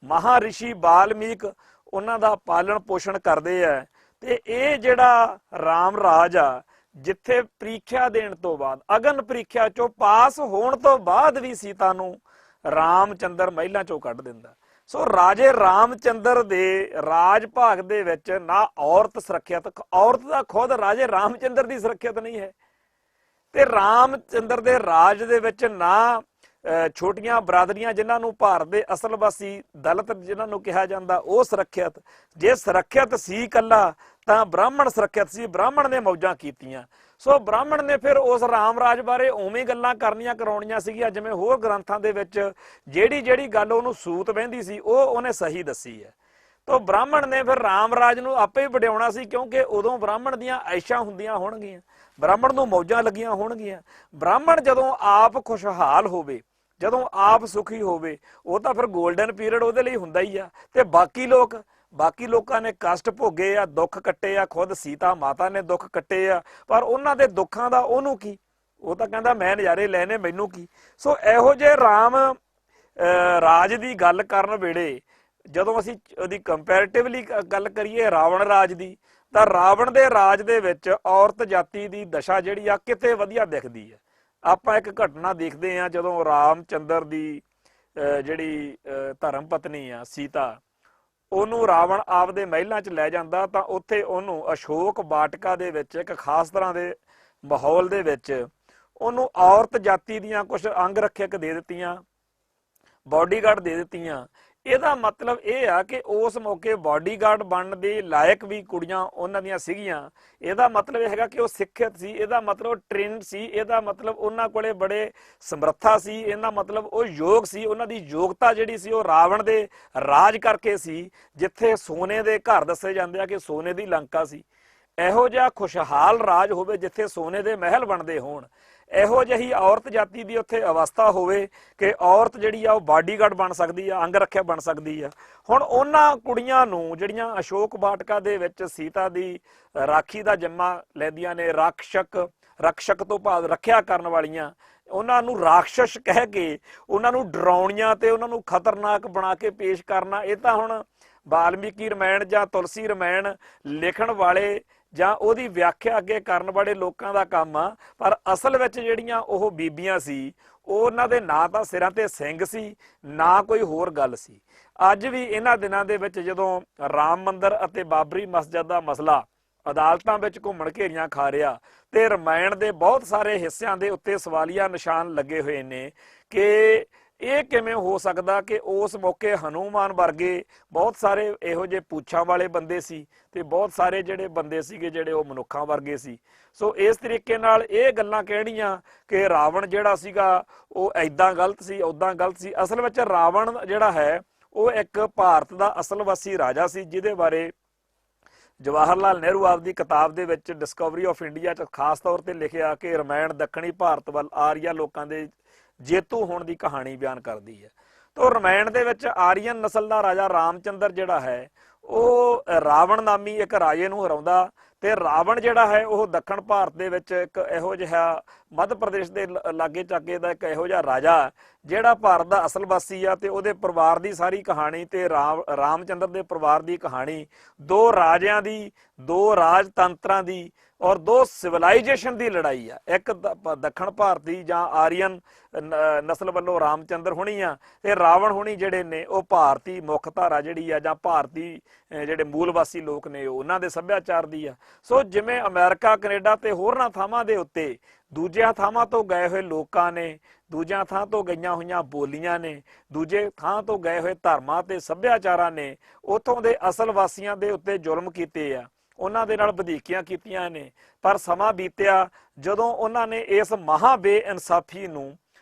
ਮਹਾਰਿਸ਼ੀ ਬਾਲਮੀਕ ਉਹਨਾਂ ਦਾ ਪਾਲਣ ਪੋਸ਼ਣ ਕਰਦੇ ਆ। ਤੇ ਇਹ ਜਿਹੜਾ ਰਾਮ ਰਾਜ ਆ, ਜਿੱਥੇ ਪ੍ਰੀਖਿਆ ਦੇਣ ਤੋਂ ਬਾਅਦ, ਅਗਨ ਪ੍ਰੀਖਿਆ ਚੋਂ ਪਾਸ ਹੋਣ ਤੋਂ ਬਾਅਦ ਵੀ ਸੀਤਾ ਨੂੰ ਰਾਮਚੰਦਰ ਮਹਿਲਾਂ ਚੋਂ ਕੱਢ ਦਿੰਦਾ। ਸੋ ਰਾਜੇ ਰਾਮਚੰਦਰ ਦੇ ਰਾਜ ਭਾਗ ਦੇ ਵਿੱਚ ਨਾ ਔਰਤ ਸੁਰੱਖਿਅਤ, ਔਰਤ ਦਾ ਖੁਦ ਰਾਜੇ ਰਾਮਚੰਦਰ ਦੀ ਸੁਰੱਖਿਅਤ ਨਹੀਂ ਹੈ, ਤੇ ਰਾਮਚੰਦਰ ਦੇ ਰਾਜ ਦੇ ਵਿੱਚ ਨਾ ਛੋਟੀਆਂ ਬਰਾਦਰੀਆਂ ਜਿਨ੍ਹਾਂ ਨੂੰ ਭਾਰਤ ਦੇ ਅਸਲ ਵਾਸੀ ਦਲਿਤ ਜਿਨ੍ਹਾਂ ਨੂੰ ਕਿਹਾ ਜਾਂਦਾ ਉਹ ਸੁਰੱਖਿਅਤ। ਜੇ ਸੁਰੱਖਿਅਤ ਸੀ ਇਕੱਲਾ ਤਾਂ ਬ੍ਰਾਹਮਣ ਸੁਰੱਖਿਅਤ ਸੀ, ਬ੍ਰਾਹਮਣ ਨੇ ਮੌਜਾਂ ਕੀਤੀਆਂ। ਸੋ ਬ੍ਰਾਹਮਣ ਨੇ ਫਿਰ ਉਸ ਰਾਮ ਰਾਜ ਬਾਰੇ ਉਵੇਂ ਗੱਲਾਂ ਕਰਨੀਆਂ ਕਰਾਉਣੀਆਂ ਸੀਗੀਆਂ ਜਿਵੇਂ ਹੋਰ ਗ੍ਰੰਥਾਂ ਦੇ ਵਿੱਚ ਜਿਹੜੀ ਗੱਲ ਉਹਨੂੰ ਸੂਤ ਵਹਿੰਦੀ ਸੀ ਉਹ ਉਹਨੇ ਸਹੀ ਦੱਸੀ ਹੈ। ਤਾਂ ਬ੍ਰਾਹਮਣ ਨੇ ਫਿਰ ਰਾਮ ਰਾਜ ਨੂੰ ਆਪੇ ਹੀ ਵਡਿਆਉਣਾ ਸੀ, ਕਿਉਂਕਿ ਉਦੋਂ ਬ੍ਰਾਹਮਣ ਦੀਆਂ ਐਸ਼ਾਂ ਹੁੰਦੀਆਂ ਹੋਣਗੀਆਂ, ਬ੍ਰਾਹਮਣ ਨੂੰ ਮੌਜਾਂ ਲੱਗੀਆਂ ਹੋਣਗੀਆਂ। ਬ੍ਰਾਹਮਣ ਜਦੋਂ ਆਪ ਖੁਸ਼ਹਾਲ ਹੋਵੇ, ਜਦੋਂ ਆਪ ਸੁਖੀ ਹੋਵੇ, ਉਹ ਤਾਂ ਫਿਰ ਗੋਲਡਨ ਪੀਰੀਅਡ ਉਹਦੇ ਲਈ ਹੁੰਦਾ ਹੀ ਆ। ਤੇ ਬਾਕੀ ਲੋਕਾਂ ਨੇ ਕਸ਼ਟ ਭੋਗੇ ਆ, ਦੁੱਖ ਕੱਟੇ ਆ, ਖੁਦ ਸੀਤਾ ਮਾਤਾ ਨੇ ਦੁੱਖ ਕੱਟੇ ਆ, ਪਰ ਉਹਨਾਂ ਦੇ ਦੁੱਖਾਂ ਦਾ ਉਹਨੂੰ ਕੀ, ਉਹ ਤਾਂ ਕਹਿੰਦਾ ਮੈਂ ਨਜ਼ਾਰੇ ਲੈਣੇ, ਮੈਨੂੰ ਕੀ। ਸੋ ਇਹੋ ਜਿਹੇ ਰਾਮ ਰਾਜ ਦੀ ਗੱਲ ਕਰਨ ਵੇਲੇ ਜਦੋਂ ਅਸੀਂ ਉਹਦੀ ਕੰਪੈਰੀਟਿਵਲੀ ਗੱਲ ਕਰੀਏ ਰਾਵਣ ਰਾਜ ਦੀ, ਤਾਂ ਰਾਵਣ ਦੇ ਰਾਜ ਦੇ ਵਿੱਚ ਔਰਤ ਜਾਤੀ ਦੀ ਦਸ਼ਾ ਜਿਹੜੀ ਆ ਕਿਤੇ ਵਧੀਆ ਦਿਖਦੀ ਹੈ। ਆਪਾਂ ਇੱਕ ਘਟਨਾ ਦੇਖਦੇ ਹਾਂ, ਜਦੋਂ ਰਾਮਚੰਦਰ ਦੀ ਜਿਹੜੀ ਧਰਮ ਪਤਨੀ ਆ ਸੀਤਾ, ਉਹਨੂੰ ਰਾਵਣ ਆਪਦੇ ਮਹਿਲਾਂ 'ਚ ਲੈ ਜਾਂਦਾ, ਤਾਂ ਉੱਥੇ ਉਹਨੂੰ ਅਸ਼ੋਕ ਵਾਟਕਾ ਦੇ ਵਿੱਚ ਇੱਕ ਖਾਸ ਤਰ੍ਹਾਂ ਦੇ ਮਾਹੌਲ ਦੇ ਵਿੱਚ ਉਹਨੂੰ ਔਰਤ ਜਾਤੀ ਦੀਆਂ ਕੁਝ ਅੰਗ ਰੱਖਿਅਕ ਦੇ ਦਿੱਤੀਆਂ, ਬਾਡੀਗਾਰਡ ਦੇ ਦਿੱਤੀਆਂ। ਇਹਦਾ ਮਤਲਬ ਇਹ ਆ ਕਿ ਉਸ ਮੌਕੇ ਬਾਡੀਗਾਰਡ ਬਣਨ ਦੇ ਲਾਇਕ ਵੀ ਕੁੜੀਆਂ ਉਹਨਾਂ ਦੀਆਂ ਸੀਗੀਆਂ। ਇਹਦਾ ਮਤਲਬ ਇਹ ਹੈਗਾ ਕਿ ਉਹ ਸਿੱਖਿਅਤ ਸੀ, ਇਹਦਾ ਮਤਲਬ ਟ੍ਰੇਨਡ ਸੀ, ਇਹਦਾ ਮਤਲਬ ਉਹਨਾਂ ਕੋਲੇ ਬੜੇ ਸਮਰੱਥਾ ਸੀ, ਇਹਦਾ ਮਤਲਬ ਉਹ ਯੋਗ ਸੀ। ਉਹਨਾਂ ਦੀ ਯੋਗਤਾ ਜਿਹੜੀ ਸੀ ਉਹ ਰਾਵਣ ਦੇ ਰਾਜ ਕਰਕੇ ਸੀ, ਜਿੱਥੇ ਸੋਨੇ ਦੇ ਘਰ ਦੱਸੇ ਜਾਂਦੇ ਆ ਕਿ ਸੋਨੇ ਦੀ ਲੰਕਾ ਸੀ। ਇਹੋ ਜਿਹਾ ਖੁਸ਼ਹਾਲ ਰਾਜ ਹੋਵੇ ਜਿੱਥੇ ਸੋਨੇ ਦੇ ਮਹਿਲ ਬਣਦੇ ਹੋਣ, ਇਹੋ ਜਿਹੀ ਔਰਤ ਜਾਤੀ ਦੀ ਉੱਥੇ ਅਵਸਥਾ ਹੋਵੇ ਕਿ ਔਰਤ ਜਿਹੜੀ ਆ ਉਹ ਬਾਡੀਗਾਰਡ ਬਣ ਸਕਦੀ ਆ, ਅੰਗ ਰੱਖਿਆ ਬਣ ਸਕਦੀ ਆ। ਹੁਣ ਉਹਨਾਂ ਕੁੜੀਆਂ ਨੂੰ ਜਿਹੜੀਆਂ ਅਸ਼ੋਕ ਵਾਟਕਾ ਦੇ ਵਿੱਚ ਸੀਤਾ ਦੀ ਰਾਖੀ ਦਾ ਜਿੰਮਾ ਲੈਂਦੀਆਂ ਨੇ, ਰਕਸ਼ਕ ਤੋਂ ਭਾਵ ਰੱਖਿਆ ਕਰਨ ਵਾਲੀਆਂ, ਉਹਨਾਂ ਨੂੰ ਰਾਖਸ਼ ਕਹਿ ਕੇ ਉਹਨਾਂ ਨੂੰ ਡਰਾਉਣੀਆਂ ਤੇ ਉਹਨਾਂ ਨੂੰ ਖਤਰਨਾਕ ਬਣਾ ਕੇ ਪੇਸ਼ ਕਰਨਾ, ਇਹ ਤਾਂ ਹੁਣ ਵਾਲਮੀਕੀ ਰਮਾਇਣ ਜਾਂ ਤੁਲਸੀ ਰਮਾਇਣ ਲਿਖਣ ਵਾਲੇ ਜਾਂ ਉਹਦੀ ਵਿਆਖਿਆ ਅੱਗੇ ਕਰਨ ਵਾਲੇ ਲੋਕਾਂ ਦਾ ਕੰਮ ਆ। ਪਰ ਅਸਲ ਵਿੱਚ ਜਿਹੜੀਆਂ ਉਹ ਬੀਬੀਆਂ ਸੀ, ਉਹਨਾਂ ਦੇ ਨਾ ਤਾਂ ਸਿਰਾਂ ਤੇ ਸਿੰਘ ਸੀ, ਨਾ ਕੋਈ ਹੋਰ ਗੱਲ ਸੀ। ਅੱਜ ਵੀ ਇਹਨਾਂ ਦਿਨਾਂ ਦੇ ਵਿੱਚ ਜਦੋਂ ਰਾਮ ਮੰਦਿਰ ਅਤੇ ਬਾਬਰੀ ਮਸਜਿਦ ਦਾ ਮਸਲਾ ਅਦਾਲਤਾਂ ਵਿੱਚ ਘੁੰਮਣ ਘੇਰੀਆਂ ਖਾ ਰਿਹਾ ਤੇ ਰਮਾਇਣ ਦੇ ਬਹੁਤ ਸਾਰੇ ਹਿੱਸਿਆਂ ਦੇ ਉੱਤੇ ਸਵਾਲੀਆ ਨਿਸ਼ਾਨ ਲੱਗੇ ਹੋਏ ਨੇ ਕਿ ਇਹ ਕਿਵੇਂ ਹੋ ਸਕਦਾ ਕਿ ਉਸ ਮੌਕੇ ਹਨੂਮਾਨ ਵਰਗੇ ਬਹੁਤ ਸਾਰੇ ਇਹੋ ਜਿਹੇ ਪੁੱਛਾਂ ਵਾਲੇ ਬੰਦੇ ਸੀ ਤੇ ਬਹੁਤ ਸਾਰੇ ਜਿਹੜੇ ਬੰਦੇ ਸੀਗੇ ਜਿਹੜੇ ਉਹ ਮਨੁੱਖਾਂ ਵਰਗੇ ਸੀ। ਸੋ ਇਸ ਤਰੀਕੇ ਨਾਲ ਇਹ ਗੱਲਾਂ ਕਹਿਣੀਆਂ ਕਿ ਰਾਵਣ ਜਿਹੜਾ ਸੀਗਾ ਉਹ ਐਦਾਂ ਗਲਤ ਸੀ, ਉੱਦਾਂ ਗਲਤ ਸੀ। ਅਸਲ ਵਿੱਚ ਰਾਵਣ ਜਿਹੜਾ ਹੈ ਉਹ ਇੱਕ ਭਾਰਤ ਦਾ ਅਸਲ ਵਾਸੀ ਰਾਜਾ ਸੀ, ਜਿਹਦੇ ਬਾਰੇ ਜਵਾਹਰ ਲਾਲ ਨਹਿਰੂ ਆਪਦੀ ਕਿਤਾਬ ਦੇ ਵਿੱਚ ਡਿਸਕਵਰੀ ਆਫ ਇੰਡੀਆ 'ਚ ਖਾਸ ਤੌਰ ਤੇ ਲਿਖਿਆ ਕਿ ਰਮਾਇਣ ਦੱਖਣੀ ਭਾਰਤ ਵੱਲ ਆਰੀਆ ਲੋਕਾਂ ਦੇ ਜੇਤੂ ਹੋਣ ਦੀ ਕਹਾਣੀ ਬਿਆਨ ਕਰਦੀ ਹੈ। ਤਾਂ ਰਮਾਇਣ ਦੇ ਵਿੱਚ ਆਰੀਅਨ ਨਸਲ ਦਾ ਰਾਜਾ ਰਾਮਚੰਦਰ ਜਿਹੜਾ ਹੈ ਉਹ ਰਾਵਣ ਨਾਮੀ ਇੱਕ ਰਾਜੇ ਨੂੰ ਹਰਾਉਂਦਾ ਤੇ ਰਾਵਣ ਜਿਹੜਾ ਹੈ ਉਹ ਦੱਖਣ ਭਾਰਤ ਦੇ ਵਿੱਚ ਇੱਕ ਇਹੋ ਜਿਹਾ ਮੱਧ ਪ੍ਰਦੇਸ਼ ਦੇ ਲਾਗੇ ਚਾਗੇ ਦਾ ਇੱਕ ਇਹੋ ਜਿਹਾ ਰਾਜਾ ਜਿਹੜਾ ਭਾਰਤ ਦਾ ਅਸਲ ਵਾਸੀ ਆ ਤੇ ਉਹਦੇ ਪਰਿਵਾਰ ਦੀ ਸਾਰੀ ਕਹਾਣੀ ਤੇ ਰਾਮਚੰਦਰ ਦੇ ਪਰਿਵਾਰ ਦੀ ਕਹਾਣੀ ਦੋ ਰਾਜਿਆਂ ਦੀ, ਦੋ ਰਾਜਤੰਤਰਾਂ ਦੀ ਔਰ ਦੋ ਸਿਵਲਾਈਜੇਸ਼ਨ ਦੀ ਲੜਾਈ ਆ। ਇੱਕ ਦੱਖਣ ਭਾਰਤੀ ਜਾਂ ਆਰੀਅਨ ਨਸਲ ਵੱਲੋਂ ਰਾਮਚੰਦਰ ਹੋਣੀ ਆ ਤੇ ਰਾਵਣ ਹੋਣੀ ਜਿਹੜੇ ਨੇ ਉਹ ਭਾਰਤੀ ਮੁੱਖ ਧਾਰਾ ਜਿਹੜੀ ਆ ਜਾਂ ਭਾਰਤੀ ਜਿਹੜੇ ਮੂਲ ਵਾਸੀ ਲੋਕ ਨੇ ਉਹਨਾਂ ਦੇ ਸੱਭਿਆਚਾਰ ਦੀ ਆ। ਸੋ ਜਿਵੇਂ ਅਮਰੀਕਾ, ਕੈਨੇਡਾ ਤੇ ਹੋਰਨਾਂ ਥਾਵਾਂ ਦੇ ਉੱਤੇ ਦੂਜਿਆਂ ਥਾਵਾਂ ਤੋਂ ਗਏ ਹੋਏ ਲੋਕਾਂ ਨੇ, ਦੂਜਿਆਂ ਥਾਂ ਤੋਂ ਗਈਆਂ ਹੋਈਆਂ ਬੋਲੀਆਂ ਨੇ, ਦੂਜੇ ਥਾਂ ਤੋਂ ਗਏ ਹੋਏ ਧਰਮਾਂ ਤੇ ਸੱਭਿਆਚਾਰਾਂ ਨੇ ਉੱਥੋਂ ਦੇ ਅਸਲ ਵਾਸੀਆਂ ਦੇ ਉੱਤੇ ਜ਼ੁਲਮ ਕੀਤੇ ਆ, ਉਹਨਾਂ ਦੇ ਨਾਲ ਵਧੀਕੀਆਂ ਕੀਤੀਆਂ ਨੇ। ਪਰ ਸਮਾਂ ਬੀਤਿਆ ਜਦੋਂ ਉਹਨਾਂ ਨੇ ਇਸ ਮਹਾ ਬੇਇਨਸਾਫੀ ਨੂੰ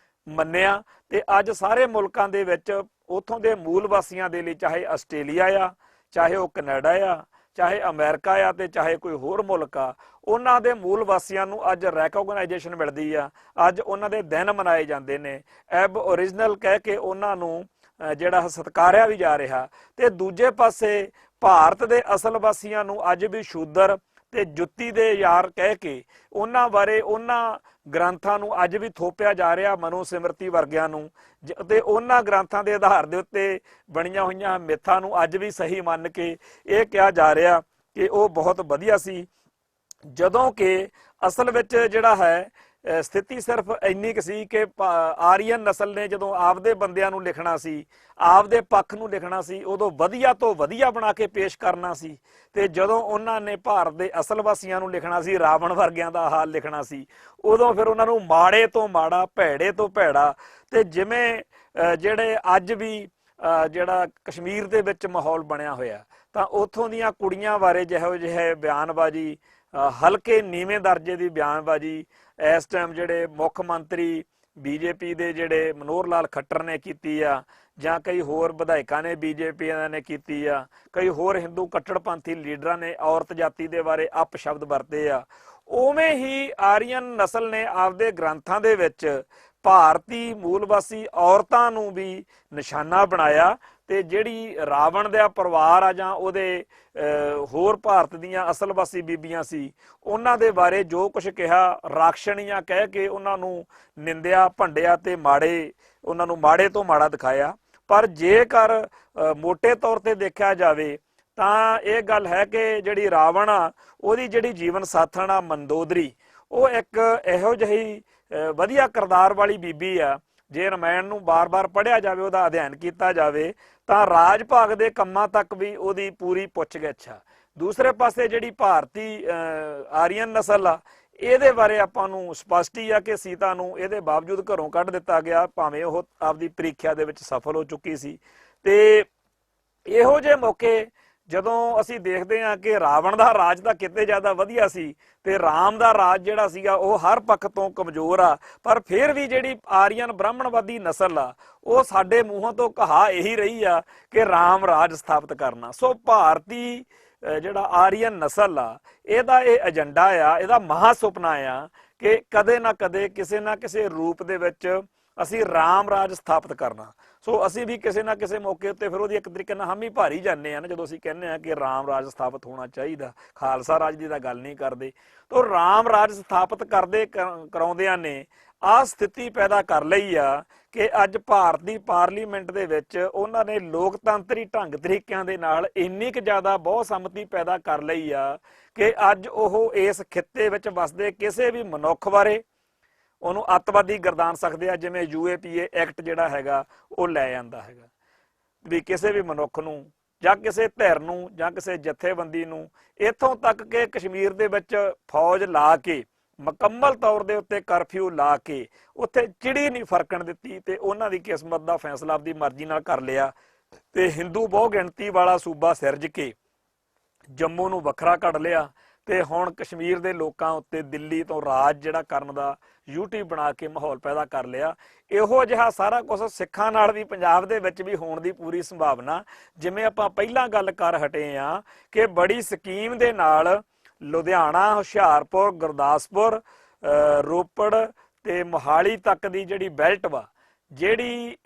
ਮੰਨਿਆ ਤੇ ਅੱਜ ਸਾਰੇ ਮੁਲਕਾਂ ਦੇ ਵਿੱਚ ਉੱਥੋਂ ਦੇ ਮੂਲ ਵਾਸੀਆਂ ਦੇ ਲਈ, ਚਾਹੇ ਆਸਟ੍ਰੇਲੀਆ ਆ, ਚਾਹੇ ਉਹ ਕੈਨੇਡਾ ਆ, ਚਾਹੇ ਅਮਰੀਕਾ ਆ ਤੇ ਚਾਹੇ ਕੋਈ ਹੋਰ ਮੁਲਕ ਆ, ਉਹਨਾਂ ਦੇ ਮੂਲ ਵਾਸੀਆਂ ਨੂੰ ਅੱਜ ਰੈਕੋਗਨਾਈਜੇਸ਼ਨ ਮਿਲਦੀ ਆ। ਅੱਜ ਉਹਨਾਂ ਦੇ ਦਿਨ ਮਨਾਏ ਜਾਂਦੇ ਨੇ, ਐਬ ਓਰੀਜਨਲ ਕਹਿ ਕੇ ਉਹਨਾਂ ਨੂੰ ਜਿਹੜਾ ਸਤਿਕਾਰਿਆ ਵੀ ਜਾ ਰਿਹਾ। ਤੇ ਦੂਜੇ ਪਾਸੇ ਭਾਰਤ ਦੇ ਅਸਲ ਵਾਸੀਆਂ ਨੂੰ ਅੱਜ ਵੀ ਸ਼ੂਦਰ ਤੇ ਜੁੱਤੀ ਦੇ ਯਾਰ ਕਹਿ ਕੇ ਉਹਨਾਂ ਬਾਰੇ, ਉਹਨਾਂ ਗ੍ਰੰਥਾਂ ਨੂੰ ਅੱਜ ਵੀ ਥੋਪਿਆ ਜਾ ਰਿਹਾ, ਮਨੋ ਸਿਮਰਤੀ ਵਰਗਿਆਂ ਨੂੰ, ਤੇ ਉਹਨਾਂ ਗ੍ਰੰਥਾਂ ਦੇ ਆਧਾਰ ਦੇ ਉੱਤੇ ਬਣੀਆਂ ਹੋਈਆਂ ਮਿੱਥਾਂ ਨੂੰ ਅੱਜ ਵੀ ਸਹੀ ਮੰਨ ਕੇ ਇਹ ਕਿਹਾ ਜਾ ਰਿਹਾ ਕਿ ਉਹ ਬਹੁਤ ਵਧੀਆ ਸੀ। ਜਦੋਂ ਕਿ ਅਸਲ ਵਿੱਚ ਜਿਹੜਾ ਹੈ ਸਥਿਤੀ ਸਿਰਫ ਇੰਨੀ ਕੁ ਸੀ ਕਿ ਆਰੀਅਨ ਨਸਲ ਨੇ ਜਦੋਂ ਆਪਦੇ ਬੰਦਿਆਂ ਨੂੰ ਲਿਖਣਾ ਸੀ, ਆਪਦੇ ਪੱਖ ਨੂੰ ਲਿਖਣਾ ਸੀ, ਉਦੋਂ ਵਧੀਆ ਤੋਂ ਵਧੀਆ ਬਣਾ ਕੇ ਪੇਸ਼ ਕਰਨਾ ਸੀ। ਤੇ ਜਦੋਂ ਉਹਨਾਂ ਨੇ ਭਾਰਤ ਦੇ ਅਸਲ ਵਾਸੀਆਂ ਨੂੰ ਲਿਖਣਾ ਸੀ, ਰਾਵਣ ਵਰਗਿਆਂ ਦਾ ਹਾਲ ਲਿਖਣਾ ਸੀ, ਉਦੋਂ ਫਿਰ ਉਹਨਾਂ ਨੂੰ ਮਾੜੇ ਤੋਂ ਮਾੜਾ, ਭੈੜੇ ਤੋਂ ਭੈੜਾ। ਤੇ ਜਿਵੇਂ ਜਿਹੜੇ ਅੱਜ ਵੀ ਜਿਹੜਾ ਕਸ਼ਮੀਰ ਦੇ ਵਿੱਚ ਮਾਹੌਲ ਬਣਿਆ ਹੋਇਆ, ਤਾਂ ਉੱਥੋਂ ਦੀਆਂ ਕੁੜੀਆਂ ਬਾਰੇ ਜਿਹੋ ਜਿਹੇ ਬਿਆਨਬਾਜ਼ੀ, ਹਲਕੇ ਨੀਵੇਂ ਦਰਜੇ ਦੀ ਬਿਆਨਬਾਜ਼ੀ ਇਸ ਟਾਈਮ ਜਿਹੜੇ ਮੁੱਖ ਮੰਤਰੀ ਬੀਜੇਪੀ ਦੇ ਜਿਹੜੇ ਮਨੋਹਰ ਲਾਲ ਖੱਟਰ ਨੇ ਕੀਤੀ ਆ, ਜਾਂ ਕਈ ਹੋਰ ਵਿਧਾਇਕਾਂ ਨੇ ਬੀਜੇਪੀ ਨੇ ਕੀਤੀ ਆ, ਕਈ ਹੋਰ ਹਿੰਦੂ ਕੱਟੜਪੰਥੀ ਲੀਡਰਾਂ ਨੇ ਔਰਤ ਜਾਤੀ ਦੇ ਬਾਰੇ ਅਪਸ਼ਬਦ ਵਰਤੇ ਆ, ਉਵੇਂ ਹੀ ਆਰੀਅਨ ਨਸਲ ਨੇ ਆਪਦੇ ਗ੍ਰੰਥਾਂ ਦੇ ਵਿੱਚ ਭਾਰਤੀ ਮੂਲ ਵਾਸੀ ਔਰਤਾਂ ਨੂੰ ਵੀ ਨਿਸ਼ਾਨਾ ਬਣਾਇਆ। ਤੇ ਜਿਹੜੀ ਰਾਵਣ ਦਾ ਪਰਿਵਾਰ ਆ ਜਾਂ ਉਹਦੇ ਹੋਰ ਭਾਰਤ ਦੀਆਂ ਅਸਲ ਵਾਸੀ ਬੀਬੀਆਂ ਸੀ, ਉਹਨਾਂ ਦੇ ਬਾਰੇ ਜੋ ਕੁਝ ਕਿਹਾ, ਰਾਖਸ਼ਣੀਆਂ ਕਹਿ ਕੇ ਉਹਨਾਂ ਨੂੰ ਨਿੰਦਿਆ, ਭੰਡਿਆ ਤੇ ਉਹਨਾਂ ਨੂੰ ਮਾੜੇ ਤੋਂ ਮਾੜਾ ਦਿਖਾਇਆ। ਪਰ ਜੇਕਰ ਮੋਟੇ ਤੌਰ ਤੇ ਦੇਖਿਆ ਜਾਵੇ ਤਾਂ ਇਹ ਗੱਲ ਹੈ ਕਿ ਜਿਹੜੀ ਰਾਵਣ ਆ, ਉਹਦੀ ਜਿਹੜੀ ਜੀਵਨ ਸਾਥਣ ਆ ਮੰਦੋਦਰੀ, ਉਹ ਇੱਕ ਇਹੋ ਜਿਹੀ ਵਧੀਆ ਕਿਰਦਾਰ ਵਾਲੀ ਬੀਬੀ ਆ। ਜੇ ਰਮਾਇਣ ਨੂੰ ਬਾਰ-ਬਾਰ ਪੜ੍ਹਿਆ ਜਾਵੇ, ਉਹਦਾ ਅਧਿਐਨ ਕੀਤਾ ਜਾਵੇ, ਤਾਂ ਰਾਜ ਭਾਗ ਦੇ ਕੰਮਾਂ ਤੱਕ ਵੀ ਉਹਦੀ ਪੂਰੀ ਪੁੱਛ-ਗਿੱਛ ਆ। ਦੂਸਰੇ ਪਾਸੇ ਜਿਹੜੀ ਭਾਰਤੀ ਆਰੀਅਨ ਨਸਲ ਆ, ਇਹਦੇ ਬਾਰੇ ਆਪਾਂ ਨੂੰ ਸਪਸ਼ਟ ਹੀ ਆ ਕਿ ਸੀਤਾ ਨੂੰ ਇਹਦੇ ਬਾਵਜੂਦ ਘਰੋਂ ਕੱਢ ਦਿੱਤਾ ਗਿਆ, ਭਾਵੇਂ ਉਹ ਆਪਦੀ ਪ੍ਰੀਖਿਆ ਦੇ ਵਿੱਚ ਸਫਲ ਹੋ ਚੁੱਕੀ ਸੀ। ਤੇ ਇਹੋ ਜਿਹੇ ਮੌਕੇ ਜਦੋਂ ਅਸੀਂ ਦੇਖਦੇ ਹਾਂ ਕਿ ਰਾਵਣ ਦਾ ਰਾਜ ਤਾਂ ਕਿਤੇ ਜ਼ਿਆਦਾ ਵਧੀਆ ਸੀ ਤੇ ਰਾਮ ਦਾ ਰਾਜ ਜਿਹੜਾ ਸੀਗਾ ਉਹ ਹਰ ਪੱਖ ਤੋਂ ਕਮਜ਼ੋਰ ਆ, ਪਰ ਫਿਰ ਵੀ ਜਿਹੜੀ ਆਰੀਅਨ ਬ੍ਰਾਹਮਣਵਾਦੀ ਨਸਲ ਆ, ਉਹ ਸਾਡੇ ਮੂੰਹਾਂ ਤੋਂ ਕਹਾ ਇਹੀ ਰਹੀ ਆ ਕਿ ਰਾਮ ਰਾਜ ਸਥਾਪਿਤ ਕਰਨਾ। ਸੋ ਭਾਰਤੀ ਜਿਹੜਾ ਆਰੀਅਨ ਨਸਲ ਆ ਇਹਦਾ ਇਹ ਏਜੰਡਾ ਆ, ਇਹਦਾ ਮਹਾ ਸੁਪਨਾ ਆ ਕਿ ਕਦੇ ਨਾ ਕਦੇ ਕਿਸੇ ਨਾ ਕਿਸੇ ਰੂਪ ਦੇ ਵਿੱਚ ਅਸੀਂ ਰਾਮ ਰਾਜ ਸਥਾਪਿਤ ਕਰਨਾ। ਸੋ ਅਸੀਂ ਵੀ ਕਿਸੇ ਨਾ ਕਿਸੇ ਮੌਕੇ ਉੱਤੇ ਫਿਰ ਉਹਦੀ ਇੱਕ ਤਰੀਕੇ ਨਾਲ ਹਾਮੀ ਭਰ ਹੀ ਜਾਂਦੇ ਆ ਨਾ, ਜਦੋਂ ਅਸੀਂ ਕਹਿੰਦੇ ਆ ਕਿ ਰਾਮ ਰਾਜ ਸਥਾਪਿਤ ਹੋਣਾ ਚਾਹੀਦਾ, ਖਾਲਸਾ ਰਾਜ ਦੀ ਤਾਂ ਗੱਲ ਨਹੀਂ ਕਰਦੇ। ਤਾਂ ਰਾਮ ਰਾਜ ਸਥਾਪਿਤ ਕਰਾਉਂਦਿਆਂ ਨੇ ਆਹ ਸਥਿਤੀ ਪੈਦਾ ਕਰ ਲਈ ਆ ਕਿ ਅੱਜ ਭਾਰਤ ਦੀ ਪਾਰਲੀਮੈਂਟ ਦੇ ਵਿੱਚ ਉਹਨਾਂ ਨੇ ਲੋਕਤੰਤਰੀ ਢੰਗ ਤਰੀਕਿਆਂ ਦੇ ਨਾਲ ਇੰਨੀ ਕੁ ਜ਼ਿਆਦਾ ਬਹੁਤ ਸੰਮਤੀ ਪੈਦਾ ਕਰ ਲਈ ਆ ਕਿ ਅੱਜ ਉਹ ਇਸ ਖਿੱਤੇ ਵਿੱਚ ਵਸਦੇ ਕਿਸੇ ਵੀ ਮਨੁੱਖ ਬਾਰੇ ਉਹਨੂੰ ਅੱਤਵਾਦੀ ਗਰਦਾਨ ਸਕਦੇ ਆ, ਜਿਵੇਂ UAPA ਐਕਟ ਜਿਹੜਾ ਹੈਗਾ ਉਹ ਲੈ ਜਾਂਦਾ ਹੈਗਾ ਵੀ ਕਿਸੇ ਵੀ ਮਨੁੱਖ ਨੂੰ ਜਾਂ ਕਿਸੇ ਧਿਰ ਨੂੰ ਜਾਂ ਕਿਸੇ ਜਥੇਬੰਦੀ ਨੂੰ, ਇੱਥੋਂ ਤੱਕ ਕਿ ਕਸ਼ਮੀਰ ਦੇ ਵਿੱਚ ਫੌਜ ਲਾ ਕੇ ਮੁਕੰਮਲ ਤੌਰ ਦੇ ਉੱਤੇ ਕਰਫਿਊ ਲਾ ਕੇ ਉੱਥੇ ਚਿੜੀ ਨਹੀਂ ਫਰਕਣ ਦਿੱਤੀ ਤੇ ਉਹਨਾਂ ਦੀ ਕਿਸਮਤ ਦਾ ਫੈਸਲਾ ਆਪਦੀ ਮਰਜ਼ੀ ਨਾਲ ਕਰ ਲਿਆ ਤੇ ਹਿੰਦੂ ਬਹੁ ਗਿਣਤੀ ਵਾਲਾ ਸੂਬਾ ਸਿਰਜ ਕੇ ਜੰਮੂ ਨੂੰ ਵੱਖਰਾ ਕੱਢ ਲਿਆ ਤੇ ਹੁਣ ਕਸ਼ਮੀਰ ਦੇ ਲੋਕਾਂ ਉੱਤੇ ਦਿੱਲੀ ਤੋਂ ਰਾਜ ਜਿਹੜਾ ਕਰਨ ਦਾ ਯੂਟੀ ਬਣਾ ਕੇ ਮਾਹੌਲ ਪੈਦਾ ਕਰ ਲਿਆ। ਇਹੋ ਜਿਹਾ ਸਾਰਾ ਕੁਝ ਸਿੱਖਾਂ ਨਾਲ ਵੀ ਪੰਜਾਬ ਦੇ ਵਿੱਚ ਵੀ ਹੋਣ ਦੀ ਪੂਰੀ ਸੰਭਾਵਨਾ, ਜਿਵੇਂ ਆਪਾਂ ਪਹਿਲਾਂ ਗੱਲ ਕਰ ਹਟੇ ਆ ਕਿ ਬੜੀ ਸਕੀਮ ਦੇ ਨਾਲ ਲੁਧਿਆਣਾ, ਹੁਸ਼ਿਆਰਪੁਰ, ਗੁਰਦਾਸਪੁਰ, ਰੋਪੜ ਤੇ ਮੋਹਾਲੀ ਤੱਕ ਦੀ ਜਿਹੜੀ ਬੈਲਟ ਵਾ, ਜਿਹੜੀ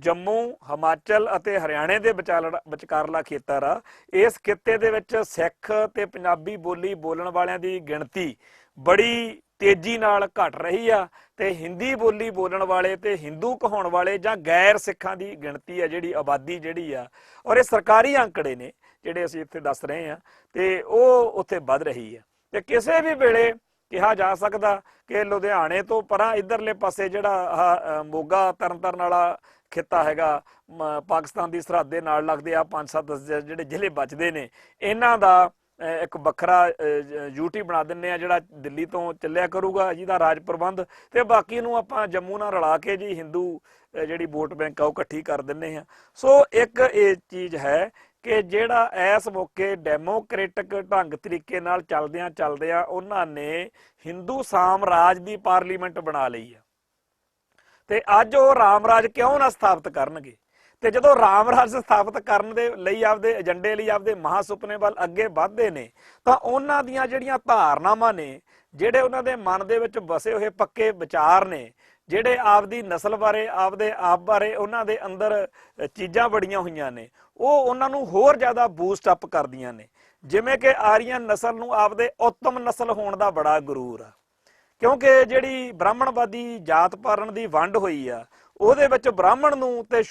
ਜੰਮੂ, ਹਿਮਾਚਲ ਅਤੇ ਹਰਿਆਣੇ ਦੇ ਵਿਚਕਾਰਲਾ ਖੇਤਰ ਆ, ਇਸ ਖਿੱਤੇ ਦੇ ਵਿੱਚ ਸਿੱਖ ਤੇ ਪੰਜਾਬੀ ਬੋਲੀ ਬੋਲਣ ਵਾਲਿਆਂ ਦੀ ਗਿਣਤੀ ਬੜੀ ਤੇਜ਼ੀ ਨਾਲ ਘਟ ਰਹੀ ਆ ਤੇ ਹਿੰਦੀ ਬੋਲੀ ਬੋਲਣ ਵਾਲੇ ਤੇ ਹਿੰਦੂ ਕਹਾਉਣ ਵਾਲੇ ਜਾਂ ਗੈਰ ਸਿੱਖਾਂ ਦੀ ਗਿਣਤੀ ਆ, ਜਿਹੜੀ ਆਬਾਦੀ ਜਿਹੜੀ ਆ, ਔਰ ਇਹ ਸਰਕਾਰੀ ਅੰਕੜੇ ਨੇ ਜਿਹੜੇ ਅਸੀਂ ਇੱਥੇ ਦੱਸ ਰਹੇ ਆ, ਤੇ ਉਹ ਉੱਥੇ ਵੱਧ ਰਹੀ ਆ। ਤੇ ਕਿਸੇ ਵੀ ਵੇਲੇ ਕਿਹਾ ਜਾ ਸਕਦਾ ਕਿ ਲੁਧਿਆਣੇ ਤੋਂ ਪਰਾਂ ਇਧਰਲੇ ਪਾਸੇ ਜਿਹੜਾ ਮੋਗਾ ਤਰਨਤਾਰਨ ਵਾਲਾ ਖਿੱਤਾ ਹੈਗਾ, ਪਾਕਿਸਤਾਨ ਦੀ ਸਰਹੱਦ ਦੇ ਨਾਲ ਲੱਗਦੇ ਆ 5-7 ਜਿਹੜੇ ਜ਼ਿਲ੍ਹੇ ਬਚਦੇ ਨੇ, ਇਹਨਾਂ ਦਾ ਇੱਕ ਵੱਖਰਾ ਯੂਟੀ ਬਣਾ ਦਿੰਦੇ ਆ ਜਿਹੜਾ ਦਿੱਲੀ ਤੋਂ ਚੱਲਿਆ ਕਰੂਗਾ, ਜਿਹਦਾ ਰਾਜ ਪ੍ਰਬੰਧ, ਤੇ ਬਾਕੀ ਨੂੰ ਆਪਾਂ ਜੰਮੂ ਨਾਲ ਰਲਾ ਕੇ ਜੀ ਹਿੰਦੂ ਜਿਹੜੀ ਵੋਟ ਬੈਂਕ ਆ ਉਹ ਇਕੱਠੀ ਕਰ ਦਿੰਦੇ ਆ। ਸੋ ਇੱਕ ਇਹ ਚੀਜ਼ ਹੈ ਕਿ ਜਿਹੜਾ ਇਸ ਮੌਕੇ ਡੈਮੋਕ੍ਰੇਟਿਕ ਢੰਗ ਤਰੀਕੇ ਨਾਲ ਚੱਲਦਿਆਂ ਉਹਨਾਂ ਨੇ ਹਿੰਦੂ ਸਾਮਰਾਜ ਦੀ ਪਾਰਲੀਮੈਂਟ ਬਣਾ ਲਈ ਆ ਤੇ ਅੱਜ ਉਹ ਰਾਮ ਰਾਜ ਕਿਉਂ ਨਾ ਸਥਾਪਿਤ ਕਰਨਗੇ। ਤੇ ਜਦੋਂ ਰਾਮ ਰਾਜ ਸਥਾਪਿਤ ਕਰਨ ਦੇ ਲਈ ਆਪਦੇ ਏਜੰਡੇ ਲਈ ਆਪਦੇ ਮਹਾ ਸੁਪਨੇ ਵੱਲ ਅੱਗੇ ਵਧਦੇ ਨੇ ਤਾਂ ਉਹਨਾਂ ਦੀਆਂ ਜਿਹੜੀਆਂ ਧਾਰਨਾਵਾਂ ਨੇ, ਜਿਹੜੇ ਉਹਨਾਂ ਦੇ ਮਨ ਦੇ ਵਿੱਚ ਵਸੇ ਹੋਏ ਪੱਕੇ ਵਿਚਾਰ ਨੇ, ਜਿਹੜੇ ਆਪਦੀ ਨਸਲ ਬਾਰੇ, ਆਪਦੇ ਆਪ ਬਾਰੇ ਉਹਨਾਂ ਦੇ ਅੰਦਰ ਚੀਜ਼ਾਂ ਬੜੀਆਂ ਹੋਈਆਂ ਨੇ, ਉਹ ਉਹਨਾਂ ਨੂੰ ਹੋਰ ਜ਼ਿਆਦਾ ਬੂਸਟ ਅਪ ਕਰਦੀਆਂ ਨੇ। ਜਿਵੇਂ ਕਿ ਆਰੀਅਨ ਨਸਲ ਨੂੰ ਆਪਦੇ ਉੱਤਮ ਨਸਲ ਹੋਣ ਦਾ ਬੜਾ ਗਰੂਰ ਆ, ਕਿਉਂਕਿ ਜਿਹੜੀ ਬ੍ਰਾਹਮਣਵਾਦੀ ਜਾਤ ਪਾਰਨ ਦੀ ਵੰਡ ਹੋਈ ਆ ਉਹਦੇ ਵਿੱਚ ਬ੍ਰਾਹਮਣ ਨੂੰ ਤੇ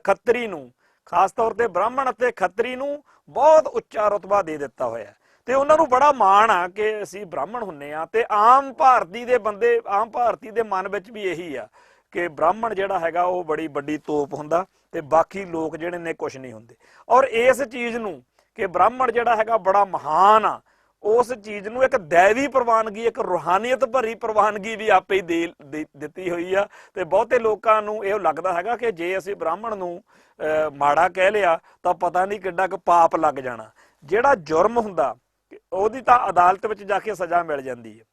ਖੱਤਰੀ ਨੂੰ, ਖਾਸ ਤੌਰ ਤੇ ਬ੍ਰਾਹਮਣ ਅਤੇ ਖੱਤਰੀ ਨੂੰ ਬਹੁਤ ਉੱਚਾ ਰੁਤਬਾ ਦੇ ਦਿੱਤਾ ਹੋਇਆ ਤੇ ਉਹਨਾਂ ਨੂੰ ਬੜਾ ਮਾਣ ਆ ਕਿ ਅਸੀਂ ਬ੍ਰਾਹਮਣ ਹੁੰਨੇ ਆ। ਤੇ ਆਮ ਭਾਰਤੀ ਦੇ ਮਨ ਵਿੱਚ ਵੀ ਇਹੀ ਆ ਕਿ ਬ੍ਰਾਹਮਣ ਜਿਹੜਾ ਹੈਗਾ ਉਹ ਬੜੀ ਵੱਡੀ ਤੋਪ ਹੁੰਦਾ ਤੇ ਬਾਕੀ ਲੋਕ ਜਿਹੜੇ ਨੇ ਕੁਝ ਨਹੀਂ ਹੁੰਦੇ। ਔਰ ਇਸ ਚੀਜ਼ ਨੂੰ ਕਿ ਬ੍ਰਾਹਮਣ ਜਿਹੜਾ ਹੈਗਾ ਬੜਾ ਮਹਾਨ ਆ, ਉਸ ਚੀਜ਼ ਨੂੰ ਇੱਕ ਦੈਵੀ ਪ੍ਰਵਾਨਗੀ, ਇੱਕ ਰੂਹਾਨੀਅਤ ਭਰੀ ਪ੍ਰਵਾਨਗੀ ਵੀ ਆਪੇ ਹੀ ਦਿੱਤੀ ਹੋਈ ਆ। ਤੇ ਬਹੁਤੇ ਲੋਕਾਂ ਨੂੰ ਇਹ ਲੱਗਦਾ ਹੈਗਾ ਕਿ ਜੇ ਅਸੀਂ ਬ੍ਰਾਹਮਣ ਨੂੰ ਮਾੜਾ ਕਹਿ ਲਿਆ ਤਾਂ ਪਤਾ ਨਹੀਂ ਕਿੱਡਾ ਕੁ ਪਾਪ ਲੱਗ ਜਾਣਾ। ਜਿਹੜਾ ਜੁਰਮ ਹੁੰਦਾ ਉਹਦੀ ਤਾਂ ਅਦਾਲਤ ਵਿੱਚ ਜਾ ਕੇ ਸਜ਼ਾ ਮਿਲ ਜਾਂਦੀ ਹੈ,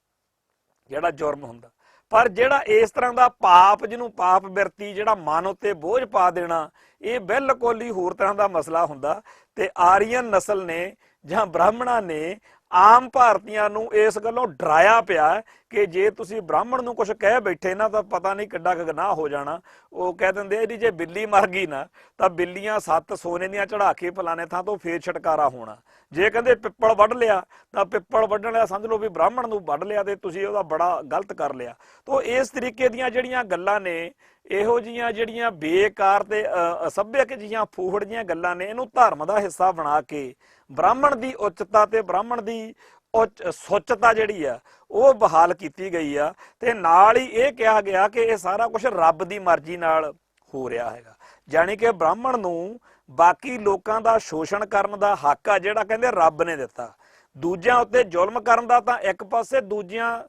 ਜਿਹੜਾ ਜੁਰਮ ਹੁੰਦਾ, ਪਰ ਜਿਹੜਾ ਇਸ ਤਰ੍ਹਾਂ ਦਾ ਪਾਪ, ਜਿਹਨੂੰ ਪਾਪ ਬਿਰਤੀ, ਜਿਹੜਾ ਮਨ ਉੱਤੇ ਬੋਝ ਪਾ ਦੇਣਾ, ਇਹ ਬਿਲਕੁਲ ਹੀ ਹੋਰ ਤਰ੍ਹਾਂ ਦਾ ਮਸਲਾ ਹੁੰਦਾ। ਤੇ ਆਰੀਅਨ ਨਸਲ ਨੇ ਜਾਂ ਬ੍ਰਾਹਮਣਾਂ ਨੇ ਆਮ ਭਾਰਤੀਆਂ ਨੂੰ ਇਸ ਗੱਲੋਂ ਡਰਾਇਆ ਪਿਆ ਕਿ ਜੇ ਤੁਸੀਂ ਬ੍ਰਾਹਮਣ ਨੂੰ ਕੁਝ ਕਹਿ ਬੈਠੇ ਨਾ ਤਾਂ ਪਤਾ ਨਹੀਂ ਕਿੱਡਾ ਕੁ ਗੁਨਾਹ ਹੋ ਜਾਣਾ। ਉਹ ਕਹਿ ਦਿੰਦੇ ਇਹਦੀ ਜੇ ਬਿੱਲੀ ਮਰ ਗਈ ਨਾ ਤਾਂ ਬਿੱਲੀਆਂ 7 ਸੋਨੇ ਦੀਆਂ ਚੜਾ ਕੇ ਫਲਾਣੇ ਥਾਂ ਤੋਂ ਫੇਰ ਛਟਕਾਰਾ ਹੋਣਾ। ਜੇ ਕਹਿੰਦੇ ਪਿੱਪਲ ਵੱਢ ਲਿਆ ਤਾਂ ਪਿੱਪਲ ਵੱਢਣ ਵਾਲਾ ਸਮਝ ਲਓ ਵੀ ਬ੍ਰਾਹਮਣ ਨੂੰ ਵੱਢ ਲਿਆ ਤੇ ਤੁਸੀਂ ਉਹਦਾ ਬੜਾ ਗਲਤ ਕਰ ਲਿਆ। ਤਾਂ ਇਸ ਤਰੀਕੇ ਦੀਆਂ ਜਿਹੜੀਆਂ ਗੱਲਾਂ ਨੇ, ਇਹੋ ਜਿਹੀਆਂ ਜਿਹੜੀਆਂ ਬੇਕਾਰ ਤੇ ਅਸੱਭਿਅਕ ਜਿਹੀਆਂ ਫੂਹੜ ਜਿਹੀਆਂ ਗੱਲਾਂ ਨੇ, ਇਹਨੂੰ ਧਰਮ ਦਾ ਹਿੱਸਾ ਬਣਾ ਕੇ ਬ੍ਰਾਹਮਣ ਦੀ ਉੱਚਤਾ ਤੇ ਬ੍ਰਾਹਮਣ ਦੀ ਸੁੱਚਤਾ ਜਿਹੜੀ ਆ ਉਹ ਬਹਾਲ ਕੀਤੀ ਗਈ ਆ। ਤੇ ਨਾਲ ਹੀ ਇਹ ਕਿਹਾ ਗਿਆ ਕਿ ਇਹ ਸਾਰਾ ਕੁਝ ਰੱਬ ਦੀ ਮਰਜ਼ੀ ਨਾਲ ਹੋ ਰਿਹਾ ਹੈਗਾ, ਜਾਣੀ ਕਿ ਬ੍ਰਾਹਮਣ ਨੂੰ ਬਾਕੀ ਲੋਕਾਂ ਦਾ ਸ਼ੋਸ਼ਣ ਕਰਨ ਦਾ ਹੱਕ ਆ ਜਿਹੜਾ ਕਹਿੰਦੇ ਰੱਬ ਨੇ ਦਿੱਤਾ। ਦੂਜਿਆਂ ਉੱਤੇ ਜ਼ੁਲਮ ਕਰਨ ਦਾ ਤਾਂ ਇੱਕ ਪਾਸੇ, ਦੂਜੀਆਂ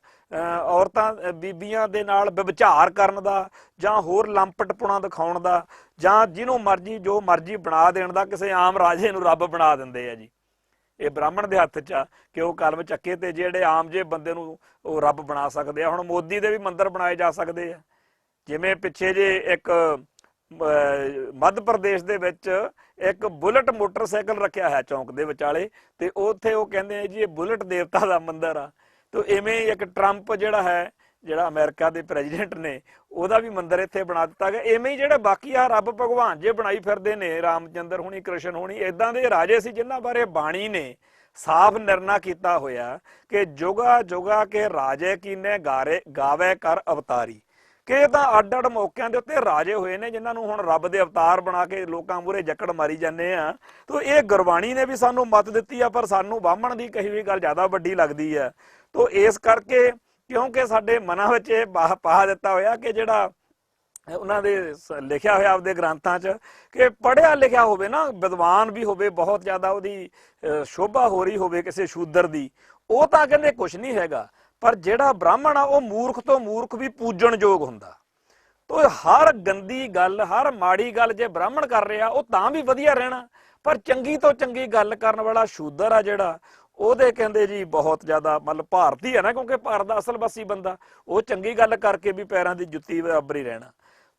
ਔਰਤਾਂ ਬੀਬੀਆਂ ਦੇ ਨਾਲ ਵਿਭਚਾਰ ਕਰਨ ਦਾ ਜਾਂ ਹੋਰ ਲੰਪਟਪੁਣਾ ਦਿਖਾਉਣ ਦਾ ਜਾਂ ਜਿਹਨੂੰ ਮਰਜ਼ੀ ਜੋ ਮਰਜ਼ੀ ਬਣਾ ਦੇਣ ਦਾ, ਕਿਸੇ ਆਮ ਰਾਜੇ ਨੂੰ ਰੱਬ ਬਣਾ ਦਿੰਦੇ ਆ ਜੀ। ਇਹ ਬ੍ਰਾਹਮਣ ਦੇ ਹੱਥ 'ਚ ਆ ਕਿ ਉਹ ਕਲਮ ਚੱਕੇ ਤੇ ਜਿਹੜੇ ਆਮ ਜਿਹੇ ਬੰਦੇ ਨੂੰ ਉਹ ਰੱਬ ਬਣਾ ਸਕਦੇ ਆ। ਹੁਣ ਮੋਦੀ ਦੇ ਵੀ ਮੰਦਿਰ ਬਣਾਏ ਜਾ ਸਕਦੇ ਆ। ਜਿਵੇਂ ਪਿੱਛੇ ਜੇ ਇੱਕ ਮੱਧ ਪ੍ਰਦੇਸ਼ ਦੇ ਵਿੱਚ ਇੱਕ ਬੁਲਟ ਮੋਟਰਸਾਈਕਲ ਰੱਖਿਆ ਹੈ ਚੌਂਕ ਦੇ ਵਿਚਾਲੇ, ਤੇ ਉੱਥੇ ਉਹ ਕਹਿੰਦੇ ਆ ਜੀ ਇਹ ਬੁਲਟ ਦੇਵਤਾ ਦਾ ਮੰਦਿਰ ਆ। ਤੇ ਇਵੇਂ ਇੱਕ ਟਰੰਪ ਜਿਹੜਾ ਹੈ, ਜਿਹੜਾ ਅਮਰੀਕਾ ਦੇ ਪ੍ਰੈਜ਼ੀਡੈਂਟ ਨੇ, ਉਹਦਾ ਵੀ ਮੰਦਿਰ ਇੱਥੇ ਬਣਾ ਦਿੱਤਾ ਗਿਆ। ਇਵੇਂ ਹੀ ਜਿਹੜੇ ਬਾਕੀ ਆ ਰੱਬ ਭਗਵਾਨ ਜੇ ਬਣਾਈ ਫਿਰਦੇ ਨੇ, ਰਾਮਚੰਦਰ ਹੋਣੀ, ਕ੍ਰਿਸ਼ਨ ਹੋਣੀ, ਇਦਾਂ ਦੇ ਰਾਜੇ ਸੀ ਜਿਨ੍ਹਾਂ ਬਾਰੇ ਬਾਣੀ ਨੇ ਸਾਫ਼ ਨਿਰਣਾ ਕੀਤਾ ਹੋਇਆ ਕਿ ਜੁਗਾ ਜੁਗਾ ਕੇ ਰਾਜੇ ਕੀਨੇ ਗਾਵੇ ਕਰ ਅਵਤਾਰੀ, ਕਿ ਇਹ ਤਾਂ ਅੱਡ ਅੱਡ ਮੌਕਿਆਂ ਦੇ ਉੱਤੇ ਰਾਜੇ ਹੋਏ ਨੇ ਜਿਨ੍ਹਾਂ ਨੂੰ ਹੁਣ ਰੱਬ ਦੇ ਅਵਤਾਰ ਬਣਾ ਕੇ ਲੋਕਾਂ ਮੂਹਰੇ ਜੱਕੜ ਮਾਰੀ ਜਾਂਦੇ ਆ। ਤੋ ਇਹ ਗੁਰਬਾਣੀ ਨੇ ਵੀ ਸਾਨੂੰ ਮੱਤ ਦਿੱਤੀ ਆ, ਪਰ ਸਾਨੂੰ ਬਾਹਮਣ ਦੀ ਕਹੀ ਹੋਈ ਗੱਲ ਜ਼ਿਆਦਾ ਵੱਡੀ ਲੱਗਦੀ ਆ। ਤੋ ਇਸ ਕਰਕੇ ਕਿਉਂਕਿ ਸਾਡੇ ਮਨਾਂ ਵਿੱਚ ਇਹ ਪਾ ਦਿੱਤਾ ਹੋਇਆ ਕਿ ਜਿਹੜਾ ਉਹਨਾਂ ਦੇ ਲਿਖਿਆ ਹੋਇਆ ਆਪਦੇ ਗ੍ਰੰਥਾਂ 'ਚ ਕਿ ਪੜ੍ਹਿਆ ਲਿਖਿਆ ਹੋਵੇ ਨਾ, ਵਿਦਵਾਨ ਵੀ ਹੋਵੇ, ਬਹੁਤ ਜ਼ਿਆਦਾ ਉਹਦੀ ਸ਼ੋਭਾ ਹੋ ਰਹੀ ਹੋਵੇ ਕਿਸੇ ਸ਼ੂਦਰ ਦੀ, ਉਹ ਤਾਂ ਕਹਿੰਦੇ ਕੁਛ ਨਹੀਂ ਹੈਗਾ। ਪਰ ਜਿਹੜਾ ਬ੍ਰਾਹਮਣ ਆ ਉਹ ਮੂਰਖ ਤੋਂ ਮੂਰਖ ਵੀ ਪੂਜਣਯੋਗ ਹੁੰਦਾ। ਤੋ ਹਰ ਗੰਦੀ ਗੱਲ, ਹਰ ਮਾੜੀ ਗੱਲ ਜੇ ਬ੍ਰਾਹਮਣ ਕਰ ਰਿਹਾ ਉਹ ਤਾਂ ਵੀ ਵਧੀਆ ਰਹਿਣਾ, ਪਰ ਚੰਗੀ ਤੋਂ ਚੰਗੀ ਗੱਲ ਕਰਨ ਵਾਲਾ ਸ਼ੂਦਰ ਆ ਜਿਹੜਾ, ਉਹਦੇ ਕਹਿੰਦੇ ਜੀ ਬਹੁਤ ਜ਼ਿਆਦਾ ਮਤਲਬ ਭਾਰਤੀ ਹੈ ਨਾ, ਕਿਉਂਕਿ ਭਾਰਤ ਦਾ ਅਸਲ ਵਸੀ ਬੰਦਾ, ਉਹ ਚੰਗੀ ਗੱਲ ਕਰਕੇ ਵੀ ਪੈਰਾਂ ਦੀ ਜੁੱਤੀ ਬਰਾਬਰ ਹੀ ਰਹਿਣਾ।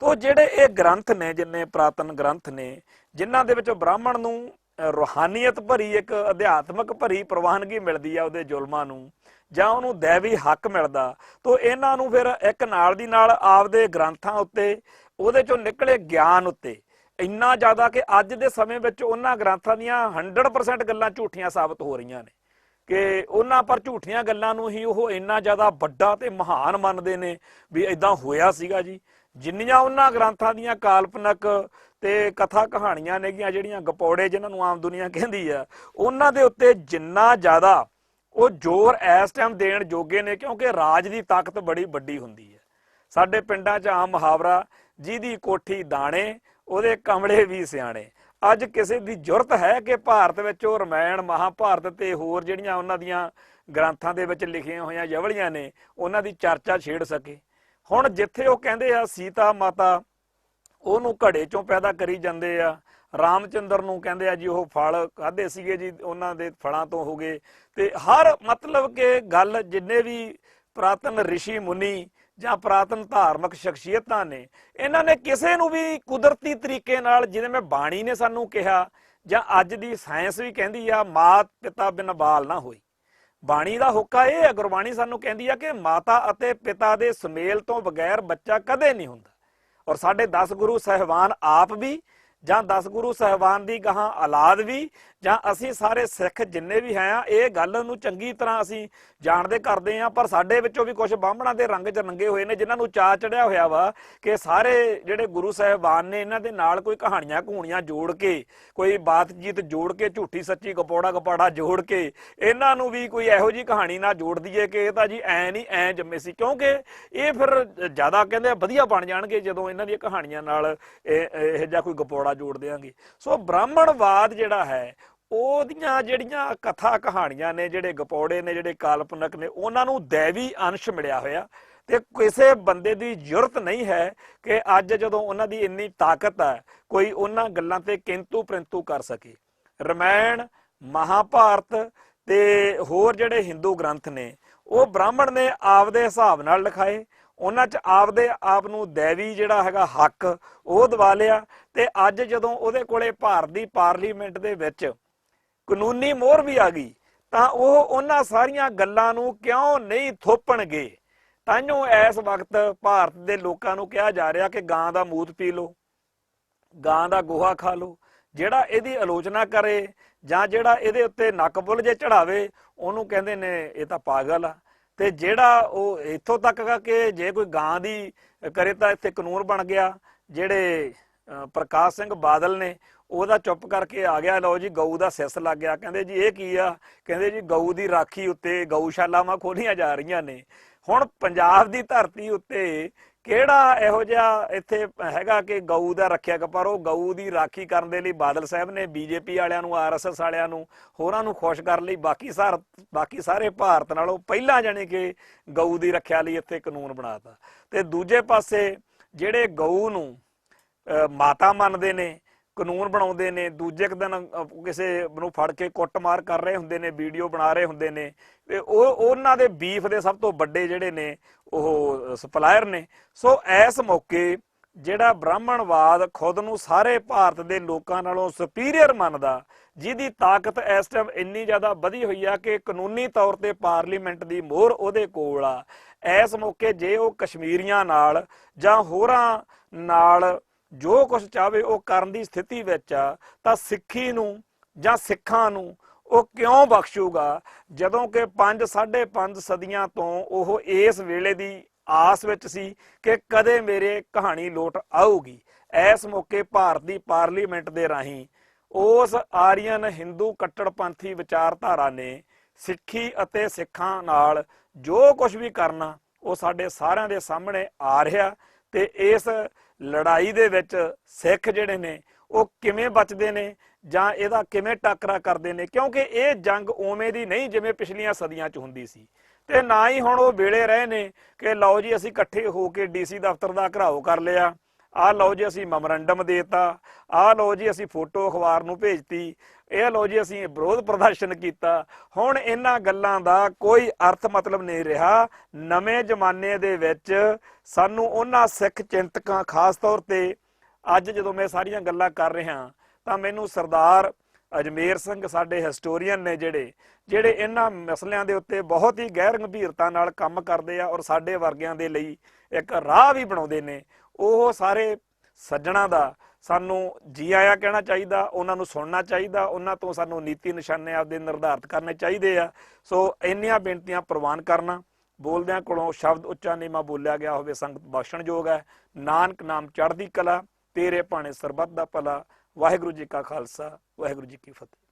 ਤੋ ਜਿਹੜੇ ਇਹ ਗ੍ਰੰਥ ਨੇ, ਜਿੰਨੇ ਪ੍ਰਾਤਨ ਗ੍ਰੰਥ ਨੇ, ਜਿਨ੍ਹਾਂ ਦੇ ਵਿੱਚ ਬ੍ਰਾਹਮਣ ਨੂੰ ਰੂਹਾਨੀਅਤ ਭਰੀ, ਇੱਕ ਅਧਿਆਤਮਕ ਭਰੀ ਪ੍ਰਵਾਨਗੀ ਮਿਲਦੀ ਆ ਉਹਦੇ ਜ਼ੁਲਮਾਂ ਨੂੰ, ਜਾਂ ਉਹਨੂੰ ਦੈਵੀ ਹੱਕ ਮਿਲਦਾ, ਤੋ ਇਹਨਾਂ ਨੂੰ ਫਿਰ ਇੱਕ ਨਾਲ ਦੀ ਨਾਲ ਆਪਦੇ ਗ੍ਰੰਥਾਂ ਉੱਤੇ, ਉਹਦੇ ਚੋਂ ਨਿਕਲੇ ਗਿਆਨ ਉੱਤੇ ਇੰਨਾ ਜ਼ਿਆਦਾ ਕਿ ਅੱਜ ਦੇ ਸਮੇਂ ਵਿੱਚ ਉਹਨਾਂ ਗ੍ਰੰਥਾਂ ਦੀਆਂ 100% ਗੱਲਾਂ ਝੂਠੀਆਂ ਸਾਬਤ ਹੋ ਰਹੀਆਂ ਨੇ, ਕਿ ਉਹਨਾਂ ਪਰ ਝੂਠੀਆਂ ਗੱਲਾਂ ਨੂੰ ਹੀ ਉਹ ਇੰਨਾ ਜ਼ਿਆਦਾ ਵੱਡਾ ਤੇ ਮਹਾਨ ਮੰਨਦੇ ਨੇ ਵੀ ਇਦਾਂ ਹੋਇਆ ਸੀਗਾ ਜੀ। ਜਿੰਨੀਆਂ ਉਹਨਾਂ ਗ੍ਰੰਥਾਂ ਦੀਆਂ ਕਾਲਪਨਿਕ ਤੇ ਕਥਾ ਕਹਾਣੀਆਂ ਨੇਗੀਆਂ, ਜਿਹੜੀਆਂ ਗਪੌੜੇ ਜਿਹਨਾਂ ਨੂੰ ਆਮ ਦੁਨੀਆ ਕਹਿੰਦੀ ਆ, ਉਹਨਾਂ ਦੇ ਉੱਤੇ ਜਿੰਨਾ ਜ਼ਿਆਦਾ ਉਹ ਜ਼ੋਰ ਇਸ ਟਾਈਮ ਦੇਣ ਜੋਗੇ ਨੇ, ਕਿਉਂਕਿ ਰਾਜ ਦੀ ਤਾਕਤ ਬੜੀ ਵੱਡੀ ਹੁੰਦੀ ਹੈ। ਸਾਡੇ ਪਿੰਡਾਂ 'ਚ ਆਮ ਮੁਹਾਵਰਾ, ਜਿਹਦੀ ਕੋਠੀ ਦਾਣੇ ਉਹਦੇ ਕਮਲੇ ਵੀ ਸਿਆਣੇ। ਅੱਜ ਕਿਸੇ ਦੀ ਜ਼ੁਰਤ ਹੈ ਕਿ ਭਾਰਤ ਵਿੱਚ ਉਹ ਰਮਾਇਣ, ਮਹਾਭਾਰਤ ਤੇ ਹੋਰ ਜਿਹੜੀਆਂ ਉਹਨਾਂ ਦੀਆਂ ਗ੍ਰੰਥਾਂ ਦੇ ਵਿੱਚ ਲਿਖੀਆਂ ਹੋਈਆਂ ਜਵਲੀਆਂ ਨੇ, ਉਹਨਾਂ ਦੀ ਚਰਚਾ ਛੇੜ ਸਕੇ। ਹੁਣ ਜਿੱਥੇ ਉਹ ਕਹਿੰਦੇ ਆ ਸੀਤਾ ਮਾਤਾ ਉਹਨੂੰ ਘੜੇ ਚੋਂ ਪੈਦਾ ਕਰੀ ਜਾਂਦੇ ਆ, ਰਾਮਚੰਦਰ ਨੂੰ ਕਹਿੰਦੇ ਆ ਜੀ ਉਹ ਫਲ ਖਾਧੇ ਸੀਗੇ ਜੀ, ਉਹਨਾਂ ਦੇ ਫਲਾਂ ਤੋਂ ਹੋ ਗਏ, ਤੇ ਹਰ ਮਤਲਬ ਕਿ ਗੱਲ ਜਿੰਨੇ ਵੀ ਪ੍ਰਾਤਨ ਰਿਸ਼ੀ ਮੁਨੀ ਜਾਂ ਪ੍ਰਾਤਨ ਧਾਰਮਿਕ ਸ਼ਖਸੀਅਤਾਂ ਨੇ, ਇਹਨਾਂ ਨੇ ਕਿਸੇ ਨੂੰ ਵੀ ਕੁਦਰਤੀ ਤਰੀਕੇ ਨਾਲ, ਜਿਵੇਂ ਮੈਂ ਬਾਣੀ ਨੇ ਸਾਨੂੰ ਕਿਹਾ ਜਾਂ ਅੱਜ ਦੀ ਸਾਇੰਸ ਵੀ ਕਹਿੰਦੀ ਆ, ਮਾਤ ਪਿਤਾ ਬਿਨ ਬਾਲ ਨਾ ਹੋਈ। ਬਾਣੀ ਦਾ ਹੁੱਕਾ ਇਹ ਹੈ, ਗੁਰਬਾਣੀ ਸਾਨੂੰ ਕਹਿੰਦੀ ਆ ਕਿ ਮਾਤਾ ਅਤੇ ਪਿਤਾ ਦੇ ਸੁਮੇਲ ਤੋਂ ਬਗੈਰ ਬੱਚਾ ਕਦੇ ਨਹੀਂ ਹੁੰਦਾ। ਔਰ ਸਾਡੇ 10 ਗੁਰੂ ਸਾਹਿਬਾਨ ਆਪ ਵੀ, ਜਾਂ 10 ਗੁਰੂ ਸਾਹਿਬਾਨ ਦੀ ਗਾਹਾਂ ਔਲਾਦ ਵੀ, ਜਾਂ ਅਸੀਂ ਸਾਰੇ ਸਿੱਖ ਜਿੰਨੇ ਵੀ ਹੈ ਆ, ਇਹ ਗੱਲ ਨੂੰ ਚੰਗੀ ਤਰ੍ਹਾਂ ਅਸੀਂ ਜਾਣਦੇ ਕਰਦੇ ਹਾਂ। ਪਰ ਸਾਡੇ ਵਿੱਚੋਂ ਵੀ ਕੁਝ ਬਾਹਮਣਾਂ ਦੇ ਰੰਗ 'ਚ ਰੰਗੇ ਹੋਏ ਨੇ, ਜਿਨ੍ਹਾਂ ਨੂੰ ਚਾਅ ਚੜਿਆ ਹੋਇਆ ਵਾ ਕਿ ਸਾਰੇ ਜਿਹੜੇ ਗੁਰੂ ਸਾਹਿਬਾਨ ਨੇ ਇਹਨਾਂ ਦੇ ਨਾਲ ਕੋਈ ਕਹਾਣੀਆਂ ਕਹੂਣੀਆਂ ਜੋੜ ਕੇ, ਕੋਈ ਬਾਤਚੀਤ ਜੋੜ ਕੇ, ਝੂਠੀ ਸੱਚੀ ਗਪੌੜਾ ਜੋੜ ਕੇ ਇਹਨਾਂ ਨੂੰ ਵੀ ਕੋਈ ਇਹੋ ਜਿਹੀ ਕਹਾਣੀ ਨਾਲ ਜੋੜ ਦਈਏ ਕਿ ਇਹ ਤਾਂ ਜੀ ਐ ਨਹੀਂ ਐ ਜੰਮੇ ਸੀ, ਕਿਉਂਕਿ ਇਹ ਫਿਰ ਜ਼ਿਆਦਾ ਕਹਿੰਦੇ ਵਧੀਆ ਬਣ ਜਾਣਗੇ ਜਦੋਂ ਇਹਨਾਂ ਦੀਆਂ ਕਹਾਣੀਆਂ ਨਾਲ ਇਹ ਜਿਹਾ ਕੋਈ ਗਪੌੜਾ ਜੋੜ ਦਿਆਂਗੇ। ਸੋ ਬ੍ਰਾਹਮਣਵਾਦ ਜਿਹੜਾ ਹੈ, ਉਹਦੀਆਂ ਜਿਹੜੀਆਂ ਕਥਾ ਕਹਾਣੀਆਂ ਨੇ, ਜਿਹੜੇ ਗਪੌੜੇ ਨੇ, ਜਿਹੜੇ ਕਾਲਪਨਿਕ ਨੇ, ਉਹਨਾਂ ਨੂੰ ਦੈਵੀ ਅੰਸ਼ ਮਿਲਿਆ ਹੋਇਆ, ਤੇ ਕਿਸੇ ਬੰਦੇ ਦੀ ਜ਼ਰੂਰਤ ਨਹੀਂ ਹੈ ਕਿ ਅੱਜ ਜਦੋਂ ਉਹਨਾਂ ਦੀ ਇੰਨੀ ਤਾਕਤ ਹੈ ਕੋਈ ਉਹਨਾਂ ਗੱਲਾਂ ਤੇ ਕਿੰਤੂ ਪ੍ਰੰਤੂ ਕਰ ਸਕੇ। ਰਮਾਇਣ, ਮਹਾਭਾਰਤ ਤੇ ਹੋਰ ਜਿਹੜੇ ਹਿੰਦੂ ਗ੍ਰੰਥ ਨੇ, ਉਹ ਬ੍ਰਾਹਮਣ ਨੇ ਆਪਦੇ ਹਿਸਾਬ ਨਾਲ ਲਿਖਾਏ, ਉਹਨਾਂ 'ਚ ਆਪਦੇ ਆਪ ਨੂੰ ਦੈਵੀ ਜਿਹੜਾ ਹੈਗਾ ਹੱਕ ਉਹ ਦਵਾ ਲਿਆ। ਤੇ ਅੱਜ ਜਦੋਂ ਉਹਦੇ ਕੋਲੇ ਭਾਰਤ ਦੀ ਪਾਰਲੀਮੈਂਟ ਦੇ ਵਿੱਚ ਕਾਨੂੰਨੀ ਮੋਹਰ ਵੀ ਆ ਗਈ, ਤਾਂ ਉਹ ਉਹਨਾਂ ਸਾਰੀਆਂ ਗੱਲਾਂ ਨੂੰ ਕਿਉਂ ਨਹੀਂ ਥੋਪਣਗੇ। ਤਾਂਹੀਓ ਇਸ ਵਕਤ ਭਾਰਤ ਦੇ ਲੋਕਾਂ ਨੂੰ ਕਿਹਾ ਜਾ ਰਿਹਾ ਕਿ ਗਾਂ ਦਾ ਮੂਤ ਪੀ ਲਓ, ਗਾਂ ਦਾ ਗੋਹਾ ਖਾ ਲਓ। ਜਿਹੜਾ ਇਹਦੀ ਆਲੋਚਨਾ ਕਰੇ ਜਾਂ ਜਿਹੜਾ ਇਹਦੇ ਉੱਤੇ ਨੱਕ ਬੁੱਲ ਜੇ ਚੜਾਵੇ, ਉਹਨੂੰ ਕਹਿੰਦੇ ਨੇ ਇਹ ਤਾਂ ਪਾਗਲ ਆ। ਤੇ ਜਿਹੜਾ ਉਹ ਇੱਥੋਂ ਤੱਕ ਕਿ ਜੇ ਕੋਈ ਗਾਂ ਦੀ ਕਰੇ ਤਾਂ ਇੱਥੇ ਕਾਨੂੰਨ ਬਣ ਗਿਆ। ਜਿਹੜੇ ਪ੍ਰਕਾਸ਼ ਸਿੰਘ ਬਾਦਲ ਨੇ, ਉਹਦਾ ਚੁੱਪ ਕਰਕੇ ਆ ਗਿਆ, ਲਓ ਜੀ ਗਊ ਦਾ ਸਿਸ ਲੱਗ ਗਿਆ। ਕਹਿੰਦੇ ਜੀ ਇਹ ਕੀ ਆ? ਕਹਿੰਦੇ ਜੀ ਗਊ ਦੀ ਰਾਖੀ ਉੱਤੇ ਗਊਸ਼ਾਲਾਵਾਂ ਖੋਲੀਆਂ ਜਾ ਰਹੀਆਂ ਨੇ। ਹੁਣ ਪੰਜਾਬ ਦੀ ਧਰਤੀ ਉੱਤੇ ਕਿਹੜਾ ਇਹੋ ਜਿਹਾ ਇੱਥੇ ਹੈਗਾ ਕਿ ਗਊ ਦਾ ਰੱਖਿਆ, ਪਰ ਉਹ ਗਊ ਦੀ ਰਾਖੀ ਕਰਨ ਦੇ ਲਈ ਬਾਦਲ ਸਾਹਿਬ ਨੇ ਬੀਜੇਪੀ ਵਾਲਿਆਂ ਨੂੰ, RSS ਵਾਲਿਆਂ ਨੂੰ, ਹੋਰਾਂ ਨੂੰ ਖੁਸ਼ ਕਰਨ ਲਈ ਬਾਕੀ ਸਾਰੇ ਭਾਰਤ ਨਾਲੋਂ ਪਹਿਲਾਂ ਜਾਣੀ ਕਿ ਗਊ ਦੀ ਰੱਖਿਆ ਲਈ ਇੱਥੇ ਕਾਨੂੰਨ ਬਣਾਤਾ। ਤੇ ਦੂਜੇ ਪਾਸੇ ਜਿਹੜੇ ਗਊ ਨੂੰ ਮਾਤਾ ਮੰਨਦੇ ਨੇ, ਕਾਨੂੰਨ ਬਣਾਉਂਦੇ ਨੇ, ਦੂਜੇ ਦਿਨ ਕਿਸੇ ਨੂੰ ਫੜ ਕੇ ਕੁੱਟਮਾਰ ਕਰ ਰਹੇ ਹੁੰਦੇ ਨੇ, ਵੀਡੀਓ ਬਣਾ ਰਹੇ ਹੁੰਦੇ ਨੇ, ਤੇ ਉਹਨਾਂ ਦੇ ਬੀਫ ਦੇ ਸਭ ਤੋਂ ਵੱਡੇ ਜਿਹੜੇ ਨੇ ਉਹ ਸਪਲਾਇਰ ਨੇ। ਸੋ ਇਸ ਮੌਕੇ ਜਿਹੜਾ ਬ੍ਰਾਹਮਣਵਾਦ ਖੁਦ ਨੂੰ ਸਾਰੇ ਭਾਰਤ ਦੇ ਲੋਕਾਂ ਨਾਲੋਂ ਸੁਪੀਰੀਅਰ ਮੰਨਦਾ, ਜਿਹਦੀ ਤਾਕਤ ਇਸ ਟਾਈਮ ਇੰਨੀ ਜ਼ਿਆਦਾ ਵਧੀ ਹੋਈ ਆ ਕਿ ਕਾਨੂੰਨੀ ਤੌਰ ਤੇ ਪਾਰਲੀਮੈਂਟ ਦੀ ਮੋਹਰ ਉਹਦੇ ਕੋਲ ਆ, ਇਸ ਮੌਕੇ ਜੇ ਉਹ ਕਸ਼ਮੀਰੀਆਂ ਨਾਲ ਜਾਂ ਹੋਰਾਂ ਨਾਲ ਜੋ ਕੁਝ ਚਾਹਵੇ ਉਹ ਕਰਨ ਦੀ ਸਥਿਤੀ ਵਿੱਚ ਆ, ਤਾਂ ਸਿੱਖੀ ਨੂੰ ਜਾਂ ਸਿੱਖਾਂ ਨੂੰ ਉਹ ਕਿਉਂ ਬਖਸ਼ੂਗਾ, ਜਦੋਂ ਕਿ 5-5.5 ਸਦੀਆਂ ਤੋਂ ਉਹ ਇਸ ਵੇਲੇ ਦੀ ਆਸ ਵਿੱਚ ਸੀ ਕਿ ਕਦੇ ਮੇਰੇ ਕਹਾਣੀ ਲੋਟ ਆਊਗੀ। ਇਸ ਮੌਕੇ ਭਾਰਤ ਦੀ ਪਾਰਲੀਮੈਂਟ ਦੇ ਰਾਹੀਂ ਉਸ ਆਰੀਅਨ ਹਿੰਦੂ ਕੱਟੜਪੰਥੀ ਵਿਚਾਰਧਾਰਾ ਨੇ ਸਿੱਖੀ ਅਤੇ ਸਿੱਖਾਂ ਨਾਲ ਜੋ ਕੁਝ ਵੀ ਕਰਨਾ ਉਹ ਸਾਡੇ ਸਾਰਿਆਂ ਦੇ ਸਾਹਮਣੇ ਆ ਰਿਹਾ, ਤੇ ਇਸ ਲੜਾਈ ਦੇ ਵਿੱਚ ਸਿੱਖ ਜਿਹੜੇ ਨੇ ਉਹ ਕਿਵੇਂ ਬਚਦੇ ਨੇ ਜਾਂ ਇਹਦਾ ਕਿਵੇਂ ਟਾਕਰਾ ਕਰਦੇ ਨੇ, ਕਿਉਂਕਿ ਇਹ ਜੰਗ ਉਵੇਂ ਦੀ ਨਹੀਂ ਜਿਵੇਂ ਪਿਛਲੀਆਂ ਸਦੀਆਂ 'ਚ ਹੁੰਦੀ ਸੀ, ਤੇ ਨਾ ਹੀ ਹੁਣ ਉਹ ਵੇਲੇ ਰਹੇ ਨੇ ਕਿ ਲਓ ਜੀ ਅਸੀਂ ਇਕੱਠੇ ਹੋ ਕੇ ਡੀਸੀ ਦਫ਼ਤਰ ਦਾ ਘਿਰਾਓ ਕਰ ਲਿਆ, ਆਹ ਲਓ ਜੀ ਅਸੀਂ ਮੈਮੋਰੰਡਮ ਦੇਤਾ, ਆਹ ਲਓ ਜੀ ਅਸੀਂ ਫੋਟੋ ਅਖਬਾਰ ਨੂੰ ਭੇਜਤੀ, ਇਹ ਲਓ ਜੀ ਅਸੀਂ ਵਿਰੋਧ ਪ੍ਰਦਰਸ਼ਨ ਕੀਤਾ। ਹੁਣ ਇਹਨਾਂ ਗੱਲਾਂ ਦਾ ਕੋਈ ਅਰਥ ਮਤਲਬ ਨਹੀਂ ਰਿਹਾ। ਨਵੇਂ ਜ਼ਮਾਨੇ ਦੇ ਵਿੱਚ ਸਾਨੂੰ ਉਹਨਾਂ ਸਿੱਖ ਚਿੰਤਕਾਂ, ਖਾਸ ਤੌਰ ਤੇ ਅੱਜ ਜਦੋਂ ਮੈਂ ਸਾਰੀਆਂ ਗੱਲਾਂ ਕਰ ਰਿਹਾ ਤਾਂ ਮੈਨੂੰ ਸਰਦਾਰ ਅਜਮੇਰ ਸਿੰਘ ਸਾਡੇ ਹਿਸਟੋਰੀਅਨ ਨੇ ਜਿਹੜੇ ਇਹਨਾਂ ਮਸਲਿਆਂ ਦੇ ਉੱਤੇ ਬਹੁਤ ਹੀ ਗਹਿਰ ਗੰਭੀਰਤਾ ਨਾਲ ਕੰਮ ਕਰਦੇ ਆ ਔਰ ਸਾਡੇ ਵਰਗਿਆਂ ਦੇ ਲਈ ਇੱਕ ਰਾਹ ਵੀ ਬਣਾਉਂਦੇ ਨੇ, ਉਹ ਸਾਰੇ ਸੱਜਣਾ ਦਾ ਸਾਨੂੰ ਜੀ ਆਇਆ ਕਹਿਣਾ ਚਾਹੀਦਾ, ਉਹਨਾਂ ਨੂੰ ਸੁਣਨਾ ਚਾਹੀਦਾ, ਉਹਨਾਂ ਤੋਂ ਸਾਨੂੰ ਨੀਤੀ ਨਿਸ਼ਾਨੇ ਆਪਦੇ ਨਿਰਧਾਰਿਤ ਕਰਨੇ ਚਾਹੀਦੇ ਆ। ਸੋ ਇੰਨੀਆਂ ਬੇਨਤੀਆਂ ਪ੍ਰਵਾਨ ਕਰਨਾ, ਬੋਲਦਿਆਂ ਕੋਲੋਂ ਸ਼ਬਦ ਉੱਚਾ ਨੀਵਾਂ ਬੋਲਿਆ ਗਿਆ ਹੋਵੇ ਸੰਗਤ ਬਖਸ਼ਣਯੋਗ ਹੈ। ਨਾਨਕ ਨਾਮ ਚੜ੍ਹਦੀ ਕਲਾ, ਤੇਰੇ ਭਾਣੇ ਸਰਬੱਤ ਦਾ ਭਲਾ। ਵਾਹਿਗੁਰੂ ਜੀ ਕਾ ਖਾਲਸਾ, ਵਾਹਿਗੁਰੂ ਜੀ ਕੀ ਫਤਿਹ।